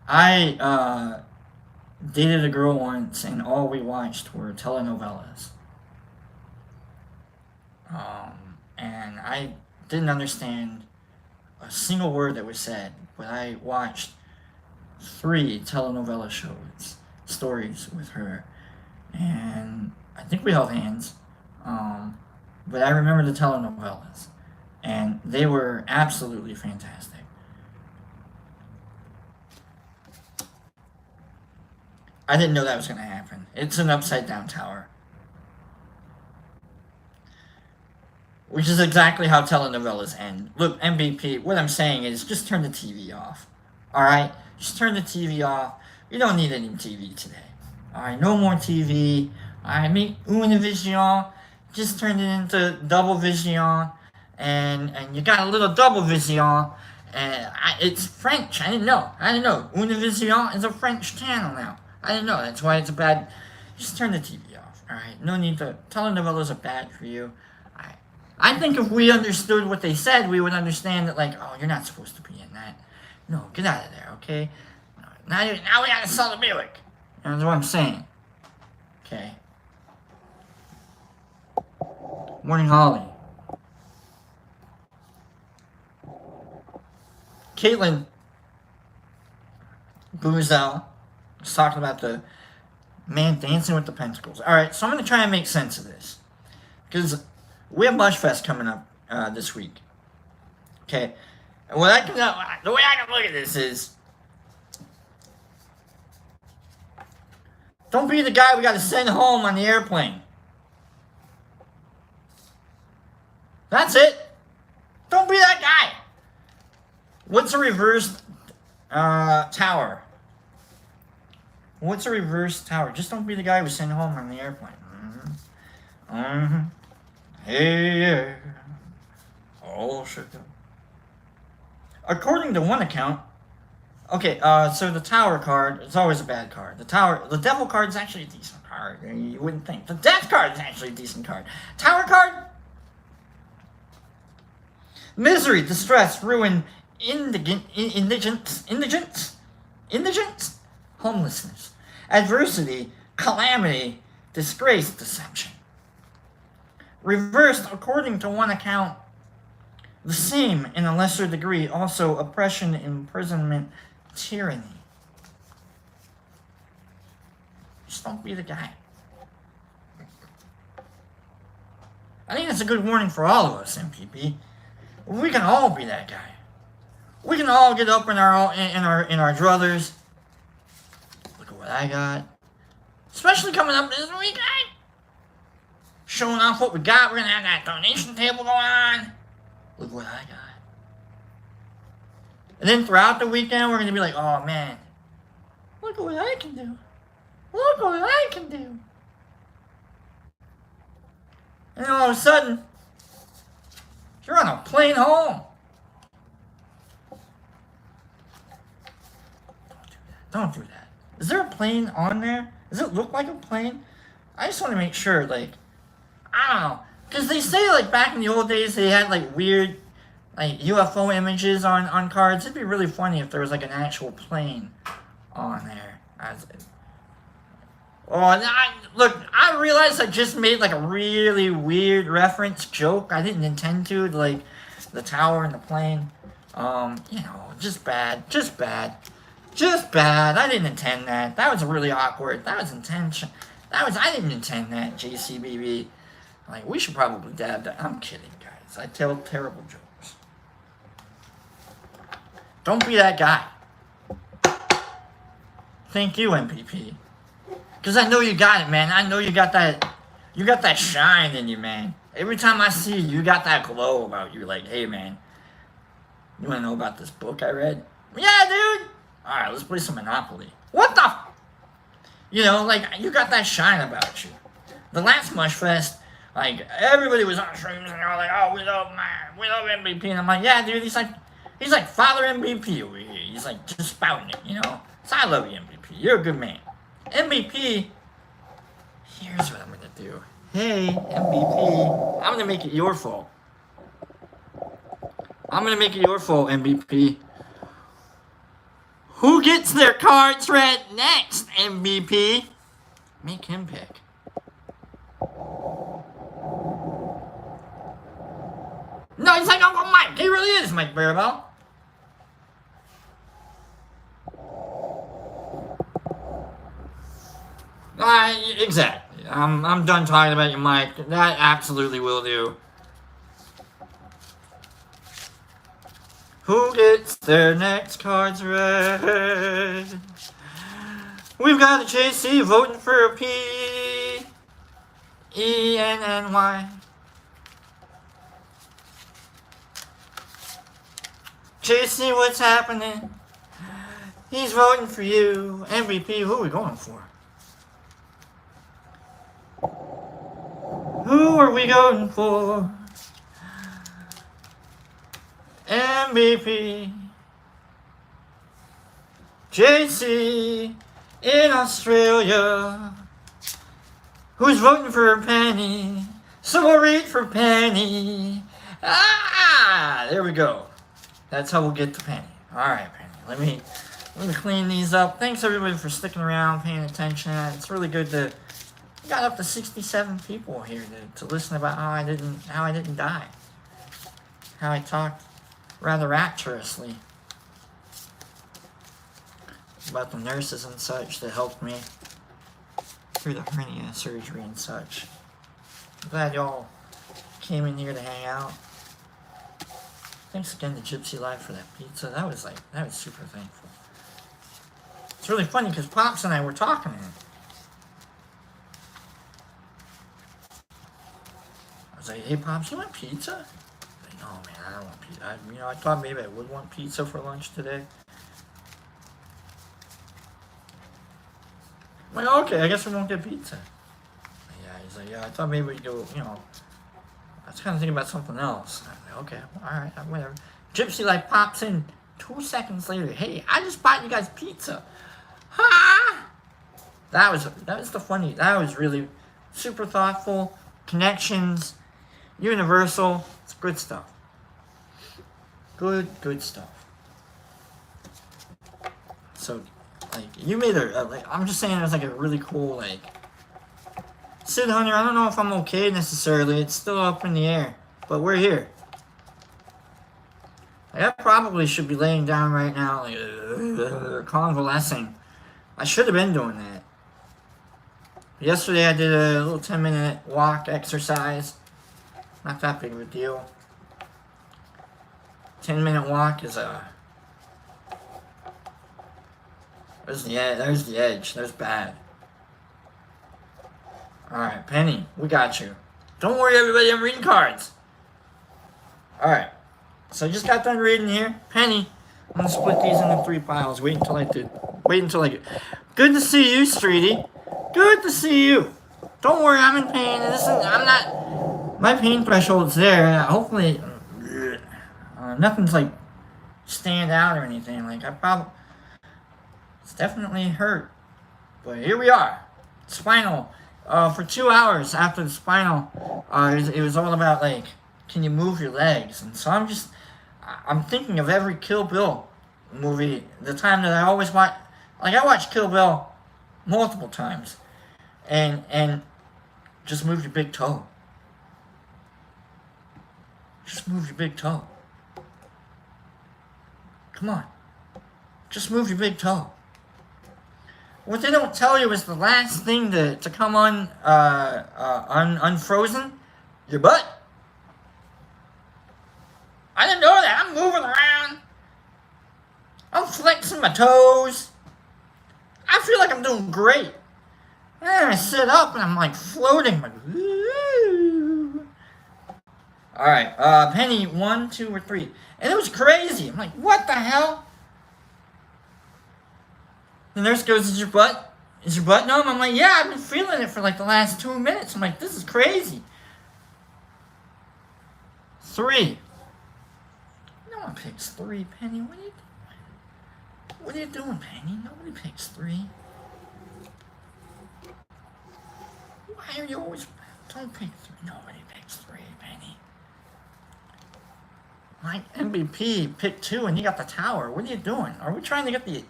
I dated a girl once, and all we watched were telenovelas. And I didn't understand a single word that was said, but I watched 3 telenovela stories with her, and I think we held hands. But I remember the telenovelas, and they were absolutely fantastic. I didn't know that was going to happen. It's an upside down tower. Which is exactly how telenovelas end. Look, MVP, what I'm saying is just turn the TV off. Alright? Just turn the TV off. You don't need any TV today. Alright? No more TV. Alright? Make Univision. Just turn it into Double Vision. And you got a little Double Vision. And it's French. I didn't know. Univision is a French channel now. I didn't know. That's why it's a bad... Just turn the TV off. Alright? No need to... Telenovelas are bad for you. I think if we understood what they said, we would understand that, like, oh, you're not supposed to be in that. No, get out of there, okay? Now we gotta sell the Buick. That's what I'm saying. Okay. Morning, Holly. Caitlin Boozel was talking about the man dancing with the pentacles. Alright, so I'm going to try and make sense of this. Because we have Mushfest coming up this week. Okay. And the way I can look at this is, don't be the guy we got to send home on the airplane. That's it. Don't be that guy. What's a reverse tower? What's a reverse tower? Just don't be the guy we send home on the airplane. Hey, yeah. Oh, shit. According to one account, okay, so the tower card is always a bad card. The devil card is actually a decent card. You wouldn't think. The death card is actually a decent card. Tower card? Misery, distress, ruin, indigence, homelessness, adversity, calamity, disgrace, deception. Reversed, according to one account, the same in a lesser degree, also oppression, imprisonment, tyranny. Just don't be the guy. I think that's a good warning for all of us, MPP. We can all be that guy. We can all get up in our druthers. Look at what I got. Especially coming up this weekend. Showing off what we got. We're going to have that donation table going on. Look what I got. And then throughout the weekend, we're going to be like, oh man, look at what I can do. Look what I can do. And then all of a sudden, you're on a plane home. Don't do that. Is there a plane on there? Does it look like a plane? I just want to make sure, like, I don't know. Because they say, like, back in the old days, they had, like, weird, like, UFO images on cards. It'd be really funny if there was, like, an actual plane on there. Look, I realized I just made, like, a really weird reference joke. I didn't intend to, like, the tower and the plane. Just bad. Just bad. I didn't intend that. That was really awkward. That was intention. I didn't intend that, JCBB. Like, we should probably dab that. I'm kidding, guys. I tell terrible jokes. Don't be that guy. Thank you, MVP. Because I know you got it, man. I know you got that shine in you, man. Every time I see you, you got that glow about you. Like, hey, man, you want to know about this book I read? Yeah, dude. All right, let's play some Monopoly. What the? You know, like, you got that shine about you. The last Mush Fest, like, everybody was on streams and they were like, oh, we love MVP. And I'm like, yeah, dude, he's like Father MVP over here. He's like just spouting it, you know? So I love you, MVP. You're a good man. MVP, here's what I'm going to do. Hey, MVP, I'm going to make it your fault. I'm going to make it your fault, MVP. Who gets their cards read next, MVP? Make him pick. No, he's like Uncle Mike. He really is Mike Barabell. Exactly. I'm done talking about you, Mike. That absolutely will do. Who gets their next cards read? We've got a JC voting for a P-E-N-N-Y. JC, what's happening? He's voting for you. MVP, who are we going for? Who are we going for? MVP. JC in Australia. Who's voting for Penny? So we'll read for Penny. Ah, there we go. That's how we'll get to Penny. Alright, Penny. Let me clean these up. Thanks everybody for sticking around, paying attention. It's really good to got up to 67 people here to listen about how I didn't die. How I talked rather rapturously about the nurses and such that helped me through the hernia surgery and such. I'm glad y'all came in here to hang out. Thanks again to Gypsy Life for that pizza. That was super thankful. It's really funny because Pops and I were talking. I was like, hey Pops, you want pizza? Like, no man, I don't want pizza. I thought maybe I would want pizza for lunch today. I'm like, okay, I guess we won't get pizza. Yeah, he's like, yeah, I thought maybe we'd go, I was kind of thinking about something else. I'm like, okay, alright, whatever. Gypsy like pops in 2 seconds later. Hey, I just bought you guys pizza. Ha! That was really super thoughtful. Connections. Universal. It's good stuff. Good stuff. So, like, you made I'm just saying it was like a really cool, like, Sid Hunter, I don't know if I'm okay necessarily. It's still up in the air. But we're here. Like, I probably should be laying down right now, like, convalescing. I should have been doing that. Yesterday I did a little 10-minute walk exercise. Not that big of a deal. 10-minute walk is there's the edge. There's bad. Alright, Penny, we got you. Don't worry everybody, I'm reading cards. Alright. So I just got done reading here. Penny, I'm gonna split these into 3 piles. Wait until I get. Good to see you, Streety. Good to see you. Don't worry, I'm in pain. I'm not. My pain threshold's there. Hopefully, nothing's like stand out or anything. Like it's definitely hurt. But here we are. Spinal. For 2 hours after the spinal, it was all about like, can you move your legs? And so I'm thinking of every Kill Bill movie. The time that I always watch, like I watched Kill Bill multiple times, and just move your big toe. Just move your big toe. Come on. Just move your big toe. What they don't tell you is the last thing to come unfrozen, your butt. I didn't know that. I'm moving around. I'm flexing my toes. I feel like I'm doing great. And then I sit up and I'm like floating. Like, woo. All right, Penny, 1, 2, or 3. And it was crazy. I'm like, what the hell? The nurse goes, is your butt numb? I'm like, yeah, I've been feeling it for like the last 2 minutes. I'm like, this is crazy. 3. No one picks 3, Penny. What are you doing? What are you doing, Penny? Nobody picks 3. Why are you always... Don't pick 3. Nobody picks 3, Penny. My MVP picked 2 and you got the tower. What are you doing? Are we trying to get the...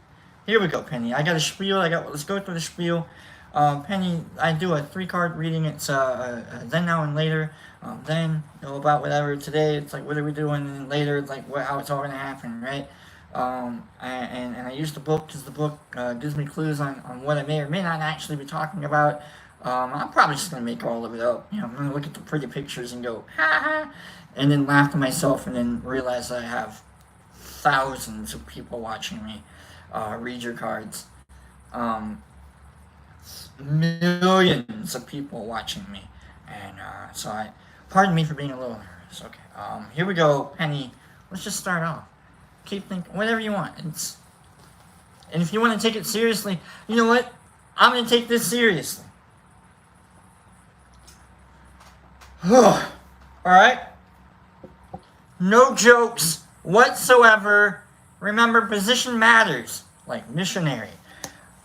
Here we go, Penny. I got a spiel. Let's go through the spiel. Penny, I do a 3-card reading. It's then, now, and later. Then, about whatever. Today, it's like, what are we doing? And later, it's like, how it's all going to happen, right? And I use the book because the book gives me clues on what I may or may not actually be talking about. I'm probably just going to make all of it up. I'm going to look at the pretty pictures and go, ha ha, and then laugh to myself and then realize that I have thousands of people watching me read your cards. Millions of people watching me. And pardon me for being a little nervous. Okay, here we go, Penny. Let's just start off. Keep thinking, whatever you want. And if you want to take it seriously, you know what? I'm going to take this seriously. Alright? No jokes whatsoever. Remember, position matters. Like missionary.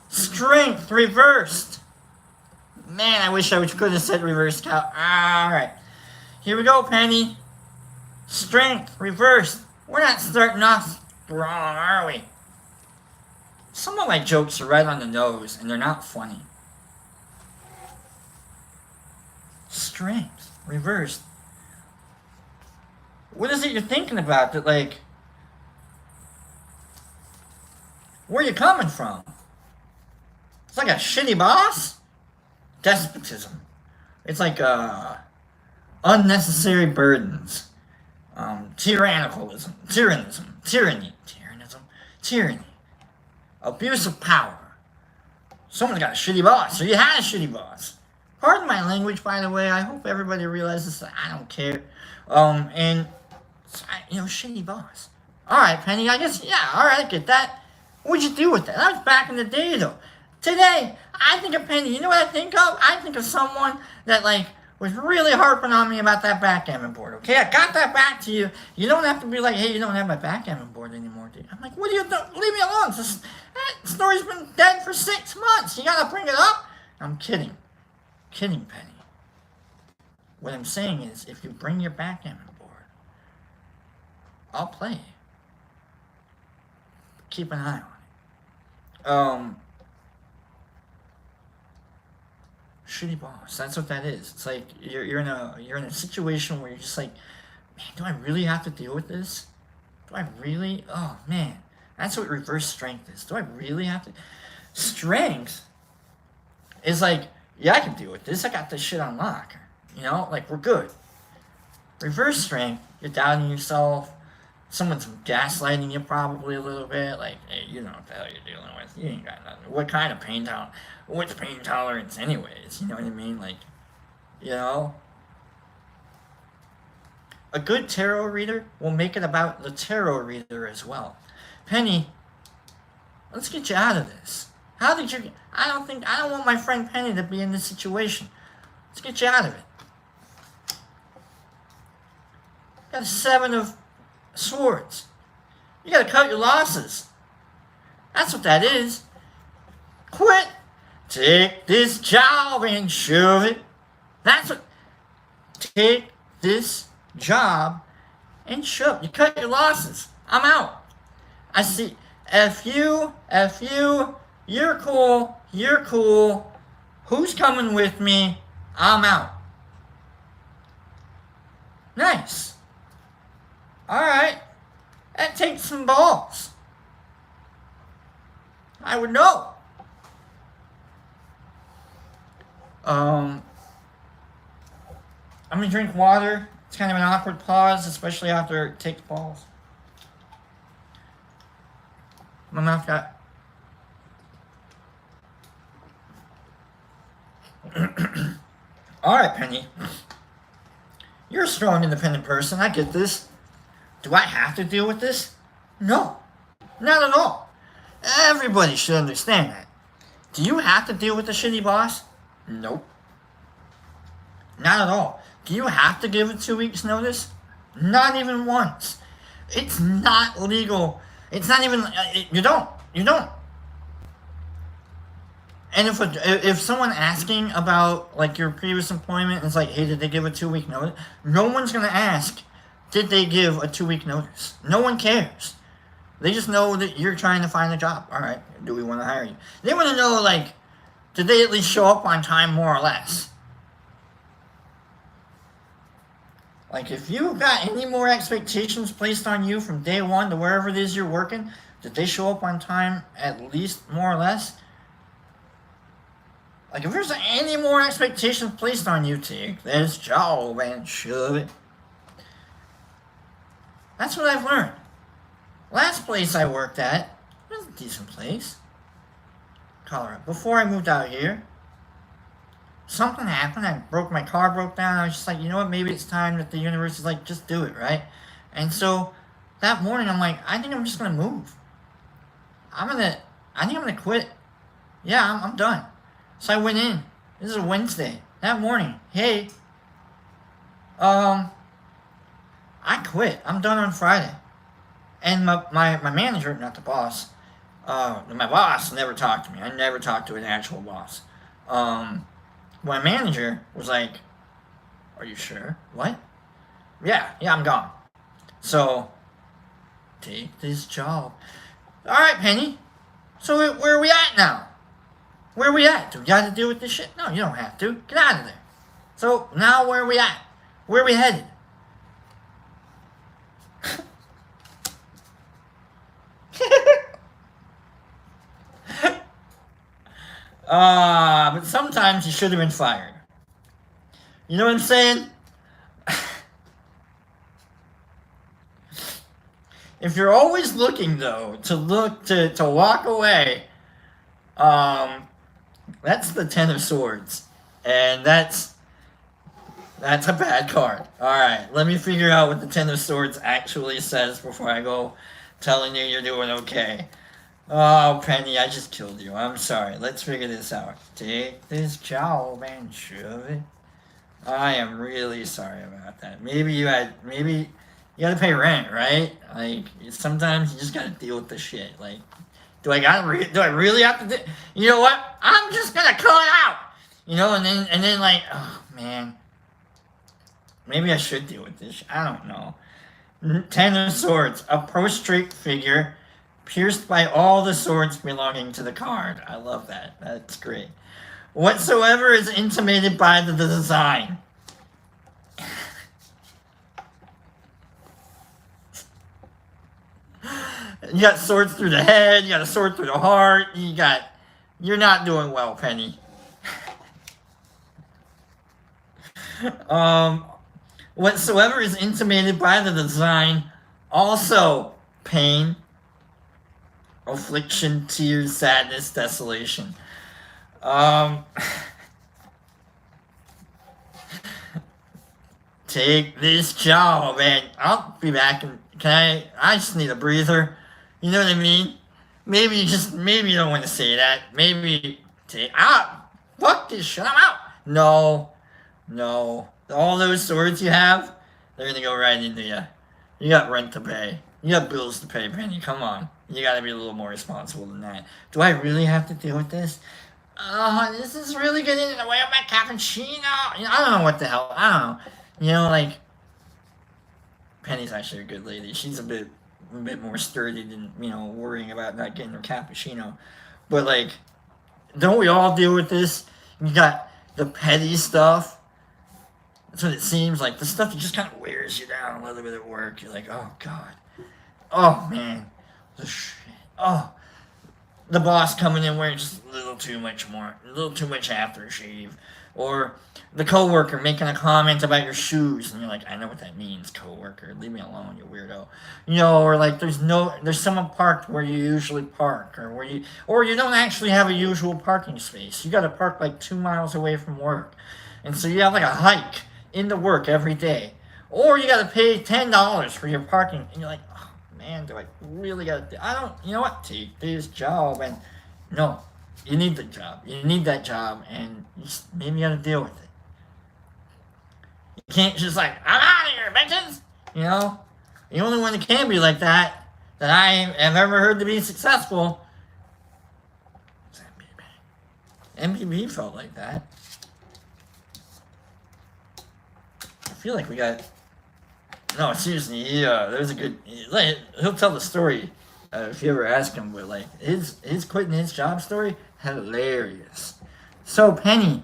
Strength reversed. Man, I wish I could have said reversed cow. Alright. Here we go, Penny. Strength reversed. We're not starting off strong, are we? Some of my jokes are right on the nose, and they're not funny. Strength reversed. What is it you're thinking about that, like... Where are you coming from? It's like a shitty boss? Despotism. It's like, unnecessary burdens. Tyrannicalism. Tyranny. Abuse of power. Someone's got a shitty boss, or you had a shitty boss. Pardon my language, by the way. I hope everybody realizes that I don't care. Shitty boss. Alright, Penny, I guess, yeah, alright, I get that. What'd you do with that? That was back in the day, though. Today, I think of Penny. You know what I think of? I think of someone that, was really harping on me about that backgammon board, okay? I got that back to you. You don't have to be like, hey, you don't have my backgammon board anymore, dude. I'm like, what are you doing? Leave me alone. That story's been dead for 6 months. You gotta bring it up? I'm kidding. Kidding, Penny. What I'm saying is, if you bring your backgammon board, I'll play. Keep an eye on it. Shitty boss. That's what that is. It's like you're in a situation where you're just like, man, do I really have to deal with this? Do I really? Oh man, that's what reverse strength is. Do I really have to? Strength is like, yeah, I can deal with this. I got this shit on lock. We're good. Reverse strength, you're doubting yourself. Someone's gaslighting you probably a little bit. Like, hey, you know what the hell you're dealing with. You ain't got nothing. What kind of pain tolerance? What's pain tolerance anyways? You know what I mean? A good tarot reader will make it about the tarot reader as well. Penny, let's get you out of this. How did you... I don't want my friend Penny to be in this situation. Let's get you out of it. Got a 7 of swords. You gotta cut your losses. That's what that is. Quit. Take this job and shove it. That's what... Take this job and shove. You cut your losses. I'm out. I see. F you, you're cool. Who's coming with me? I'm out. Nice. Alright. That takes some balls. I would know. I'm gonna drink water. It's kind of an awkward pause, especially after it takes balls. My mouth got. Alright, Penny. You're a strong, independent person. I get this. Do I have to deal with this? No. Not at all. Everybody should understand that. Do you have to deal with a shitty boss? Nope. Not at all. Do you have to give a 2 weeks notice? Not even once. It's not legal. It's not even... you don't. You don't. And if someone asking about, like, your previous employment is like, hey, did they give a 2 week notice? No one's going to ask, did they give a 2 week notice? No one cares. They just know that you're trying to find a job. All right, do we want to hire you? They want to know, like, did they at least show up on time, more or less? Like, if you got any more expectations placed on you from day one to wherever it is you're working, did they show up on time at least, more or less? Like, if there's any more expectations placed on you, take this job and shove it. That's what I've learned. Last place I worked at was a decent place. Colorado. Before I moved out here, something happened. My car broke down. I was just like, you know what? Maybe it's time that the universe is like, just do it, right? And so that morning, I'm like, I think I'm just gonna move. I think I'm gonna quit. Yeah, I'm done. So I went in. This is a Wednesday. That morning, hey, I quit. I'm done on Friday. And my manager, not the boss, my boss never talked to me. I never talked to an actual boss. My manager was like, are you sure? What? Yeah, I'm gone. So, take this job. All right, Penny. So where are we at now? Where are we at? Do we got to deal with this shit? No, you don't have to. Get out of there. So, now where are we at? Where are we headed? But sometimes you should have been fired. You know what I'm saying? If you're always looking, though, to walk away, that's the Ten of Swords. And that's a bad card. Alright, let me figure out what the Ten of Swords actually says before I go telling you you're doing okay. Oh, Penny, I just killed you. I'm sorry. Let's figure this out. Take this job and shove it. I am really sorry about that. Maybe you gotta pay rent, right? Like, sometimes you just gotta deal with the shit. Like, do I really have to do? You know what? I'm just gonna call it out. You know, and then like, oh man, maybe I should deal with this. I don't know. Ten of Swords, a prostrate figure, pierced by all the swords belonging to the card. I love that. That's great. Whatsoever is intimated by the design. You got swords through the head, you got a sword through the heart, you're not doing well, Penny. Whatsoever is intimated by the design, also pain, affliction, tears, sadness, desolation. Take this job, and I'll be back. I just need a breather. You know what I mean? Maybe you don't want to say that. Maybe fuck this shit, I'm out. No. All those swords you have, they're gonna go right into you. You got rent to pay. You got bills to pay, Penny. Come on. You gotta be a little more responsible than that. Do I really have to deal with this? This is really getting in the way of my cappuccino. I don't know what the hell. I don't know. You know, like, Penny's actually a good lady. She's a bit more sturdy than, worrying about not getting her cappuccino. But, like, don't we all deal with this? You got the petty stuff. That's what it seems like. The stuff that just kind of wears you down a little bit at work. You're like, oh, God. Oh, man. The shit. Oh. the boss coming in wearing just a little too much aftershave, or the coworker making a comment about your shoes, and you're like, I know what that means, coworker. Leave me alone, you weirdo. Or like there's someone parked where you usually park, or you don't actually have a usual parking space. You got to park like 2 miles away from work, and so you have like a hike into work every day, or you got to pay $10 for your parking, and you're like, oh, man, do I really got to? I don't. You know what? Take this job, and no, you need the job. You need that job, and maybe you got to deal with it. You can't just like, I'm out of here, bitches. The only one that can be like that I have ever heard to be successful is MPB. MPB felt like that. I feel like we got. No, seriously, there's a good. He'll tell the story if you ever ask him, but like his quitting his job story, hilarious. So Penny,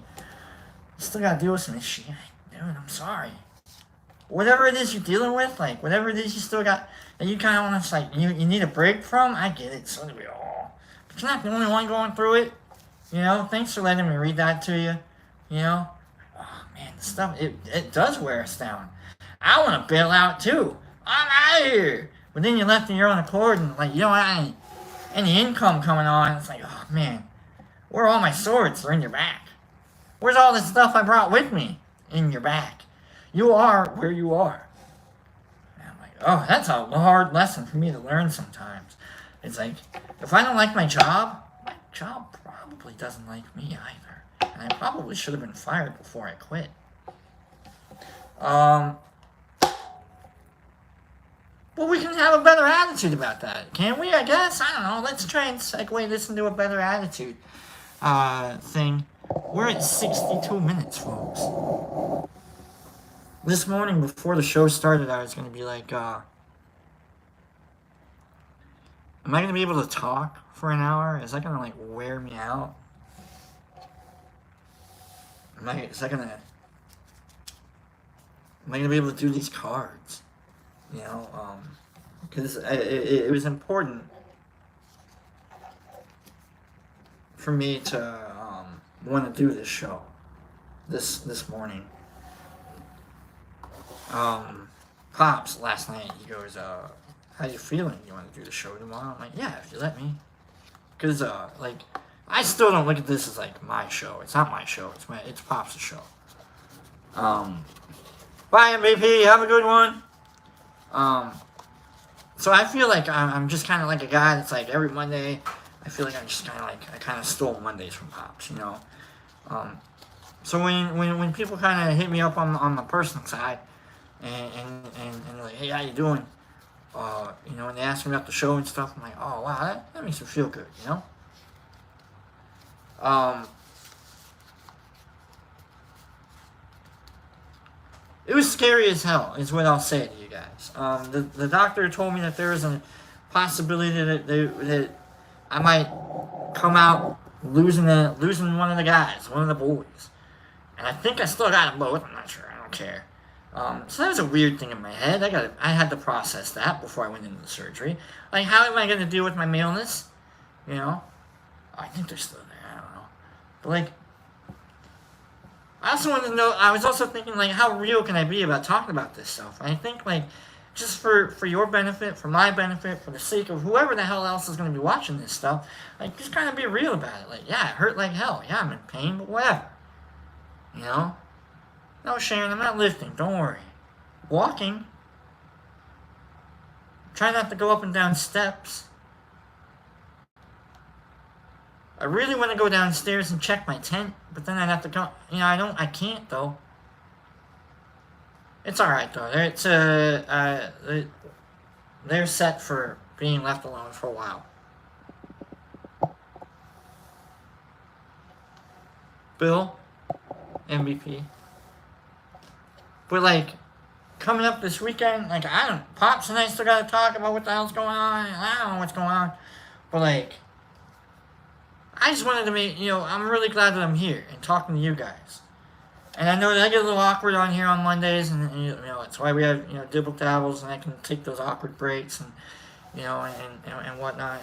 still gotta deal with some shit. Dude, I'm sorry. Whatever it is you're dealing with, like whatever it is you still got that you kind of want to like you need a break from. I get it. So do we all. But you're not the only one going through it. Thanks for letting me read that to you. Oh man, the stuff it does wear us down. I want to bail out too. I'm out of here. But then you're left in your own accord and like you don't have any income coming on. It's like, oh man, where are all my swords? They're in your back. Where's all this stuff I brought with me? In your back. You are where you are. And I'm like, oh, that's a hard lesson for me to learn sometimes. It's like, if I don't like my job probably doesn't like me either. And I probably should have been fired before I quit. Well, we can have a better attitude about that, can't we? I guess. I don't know. Let's try and segue this into a better attitude thing. We're at 62 minutes, folks. This morning, before the show started, I was going to be like, am I going to be able to talk for an hour? Is that going to, like, wear me out? Am I going to be able to do these cards? Because it was important for me to want to do this show this morning. Pops last night, he goes, how you feeling? You want to do the show tomorrow? I'm like, yeah, if you let me. Because like I still don't look at this as like my show. It's not my show. It's Pops' show. Bye MVP, have a good one. So I feel like I'm just kind of like a guy that's like every Monday, I feel like I'm just kind of like, I kind of stole Mondays from Pops, So when people kind of hit me up on the personal side, and they're like, hey, how you doing? And they ask me about the show and stuff, I'm like, oh wow, that makes me feel good, It was scary as hell, is what I'll say to you guys. The doctor told me that there was a possibility that I might come out losing one of the guys, one of the boys. And I think I still got them both. I'm not sure. I don't care. So that was a weird thing in my head. I had to process that before I went into the surgery. Like, how am I going to deal with my maleness? I think they're still there. I don't know. But like, I also wanted to know, I was also thinking, like, how real can I be about talking about this stuff? And I think, like, just for your benefit, for my benefit, for the sake of whoever the hell else is going to be watching this stuff, like, just kind of be real about it. Like, yeah, it hurt like hell. Yeah, I'm in pain, but whatever. No, Sharon, I'm not lifting. Don't worry. Walking. Try not to go up and down steps. I really want to go downstairs and check my tent, but then I'd have to go. I can't though. It's alright though. They're set for being left alone for a while. Bill, MVP. But like, coming up this weekend, like, Pops and I still gotta talk about what the hell's going on. I don't know what's going on. But like, I just wanted to make, I'm really glad that I'm here and talking to you guys. And I know that I get a little awkward on here on Mondays, and that's why we have, dibble dabbles, and I can take those awkward breaks and, and whatnot.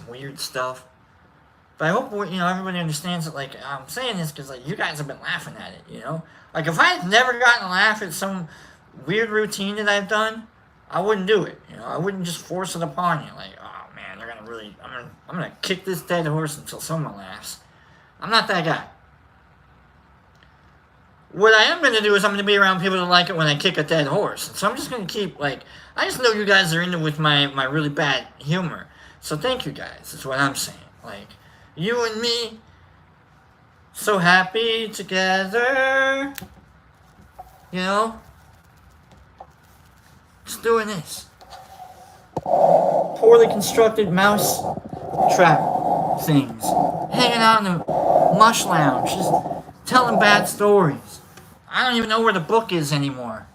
some weird stuff. But I hope, everybody understands that, like, I'm saying this because, like, you guys have been laughing at it, Like, if I had never gotten a laugh at some weird routine that I've done, I wouldn't do it, I wouldn't just force it upon you. Like, oh, man, they're gonna really, I'm gonna kick this dead horse until someone laughs. I'm not that guy. What I am gonna do is I'm gonna be around people that like it when I kick a dead horse. So I'm just gonna keep, like, I just know you guys are into with my really bad humor. So thank you guys, is what I'm saying. Like, you and me, so happy together, just doing this. Poorly constructed mouse trap things, hanging out in the mush lounge, just telling bad stories. I don't even know where the book is anymore.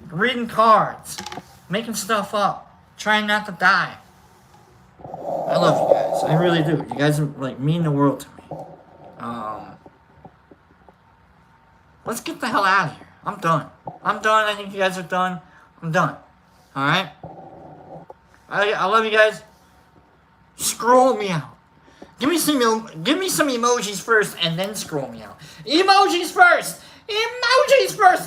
Reading cards, making stuff up, trying not to die. I love you guys. I really do. You guys, like, mean the world to me. Let's get the hell out of here. I'm done. I think you guys are done. I'm done. Alright? I love you guys. Scroll me out. Give me some emojis first, and then scroll me out. Emojis first,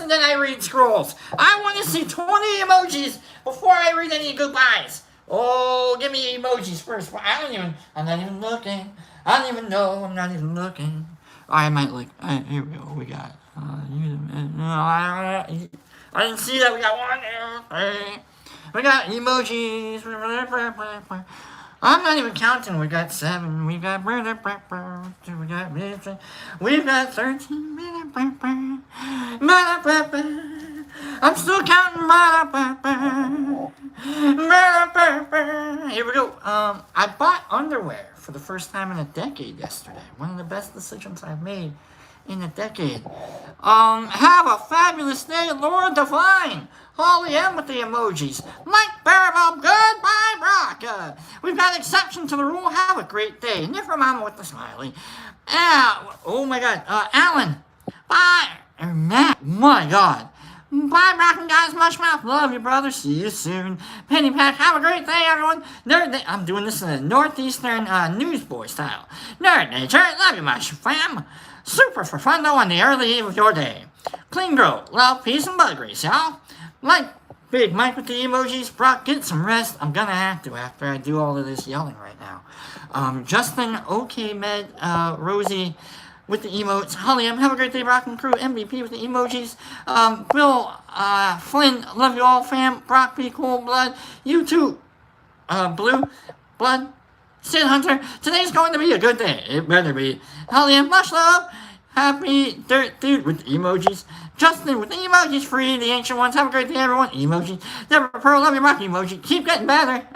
and then I read scrolls. I want to see 20 emojis before I read any goodbyes. Oh, give me emojis first. I'm not even looking. I don't even know. I'm not even looking. I might look. Here we go. We got. I didn't see that. We got 1, 2, 3. We got emojis. I'm not even counting. We got 7. We got 13. I'm still counting. Here we go. I bought underwear for the first time in a decade yesterday. One of the best decisions I've made in a decade. Have a fabulous day, Laura Devine. Holly M with the emojis. Mike Barabel, goodbye, Brock. We've got exception to the rule. Have a great day. Niffer Mama with the smiley. Oh my God. Alan. Bye. Matt. My God. Bye, Brock and guys. Mush mouth. Love you, brother. See you soon. Penny Pack. Have a great day, everyone. I'm doing this in a Northeastern newsboy style. Nerd nature. Love you, Mush fam. Super for fun, though, on the early eve of your day. Clean grow. Love, peace, and bug grease, y'all. Big Mike with the emojis. Brock, get some rest. I'm gonna have to after I do all of this yelling right now. Justin, OK Med, Rosie with the emotes. Holly M, have a great day, Brock and crew. MVP with the emojis. Bill, Flynn, love you all, fam. Brock, be cool, blood. You too, Blue, blood. Sid Hunter, today's going to be a good day. It better be. Holly M, much love. Happy Dirt Dude with the emojis. Justin with the emojis free. The ancient ones. Have a great day, everyone. Emoji. Deborah Pearl, love you, Rock emoji. Keep getting better.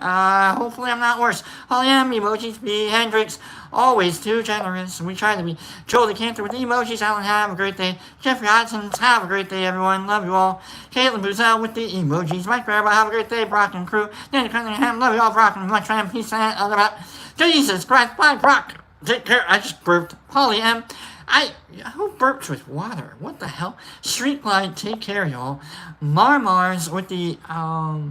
Hopefully I'm not worse. Holly M, emojis. B. Hendricks, always too generous. We try to be. Joel the Cantor with the emojis. Alan, have a great day. Jeffrey Hodson, have a great day, everyone. Love you all. Caitlin Buzel with the emojis. Mike Barabba, have a great day. Brock and crew. Danny Cunningham, love you all. Brock and much fam. Peace and other about. Jesus Christ, bye, Brock. Take care. I just burped. Holly M. Who burps with water? What the hell? Streetlight, take care, y'all. Mars with the, I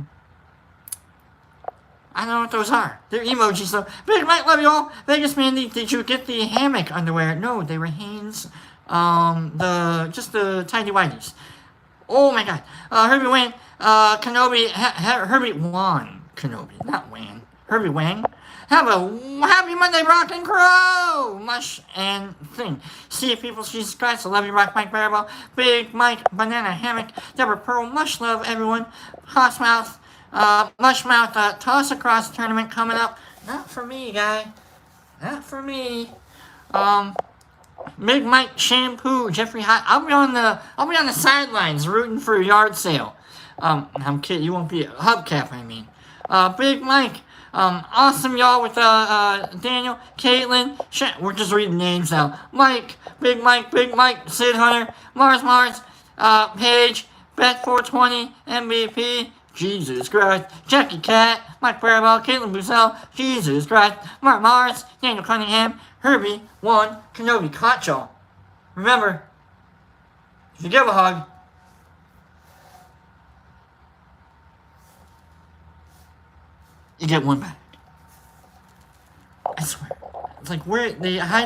don't know what those are. They're emojis, though. Big Mike, love you all. Vegas Mandy, did you get the hammock underwear? No, they were Hanes. Just the tidy whities. Oh my God. Herbie Wang, Kenobi, Herbie Wan. Kenobi, not Wang. Herbie Wang. Have a happy Monday, Rock and Crow! Mush and thing. See you, people. Jesus Christ. I love you, Rock Mike Barabel. Big Mike, Banana Hammock. Deborah Pearl. Much love, everyone. Hossmouth. Mushmouth. Toss Across tournament coming up. Not for me, guy. Not for me. Big Mike Shampoo. Jeffrey Hot. I'll be on the sidelines rooting for a yard sale. I'm kidding. You won't be a hubcap, I mean. Big Mike. Awesome, y'all, with, Daniel, Caitlin, we're just reading names now. Mike, Big Mike, Sid Hunter, Mars, Paige, Bet420, MVP, Jesus Christ, Jackie Cat, Mike Barabel, Caitlin Buzel, Jesus Christ, Mark Mars, Daniel Cunningham, Herbie, 1, Kenobi, caught y'all. Remember, if you give a hug, you get one back. swear. It's like where they hide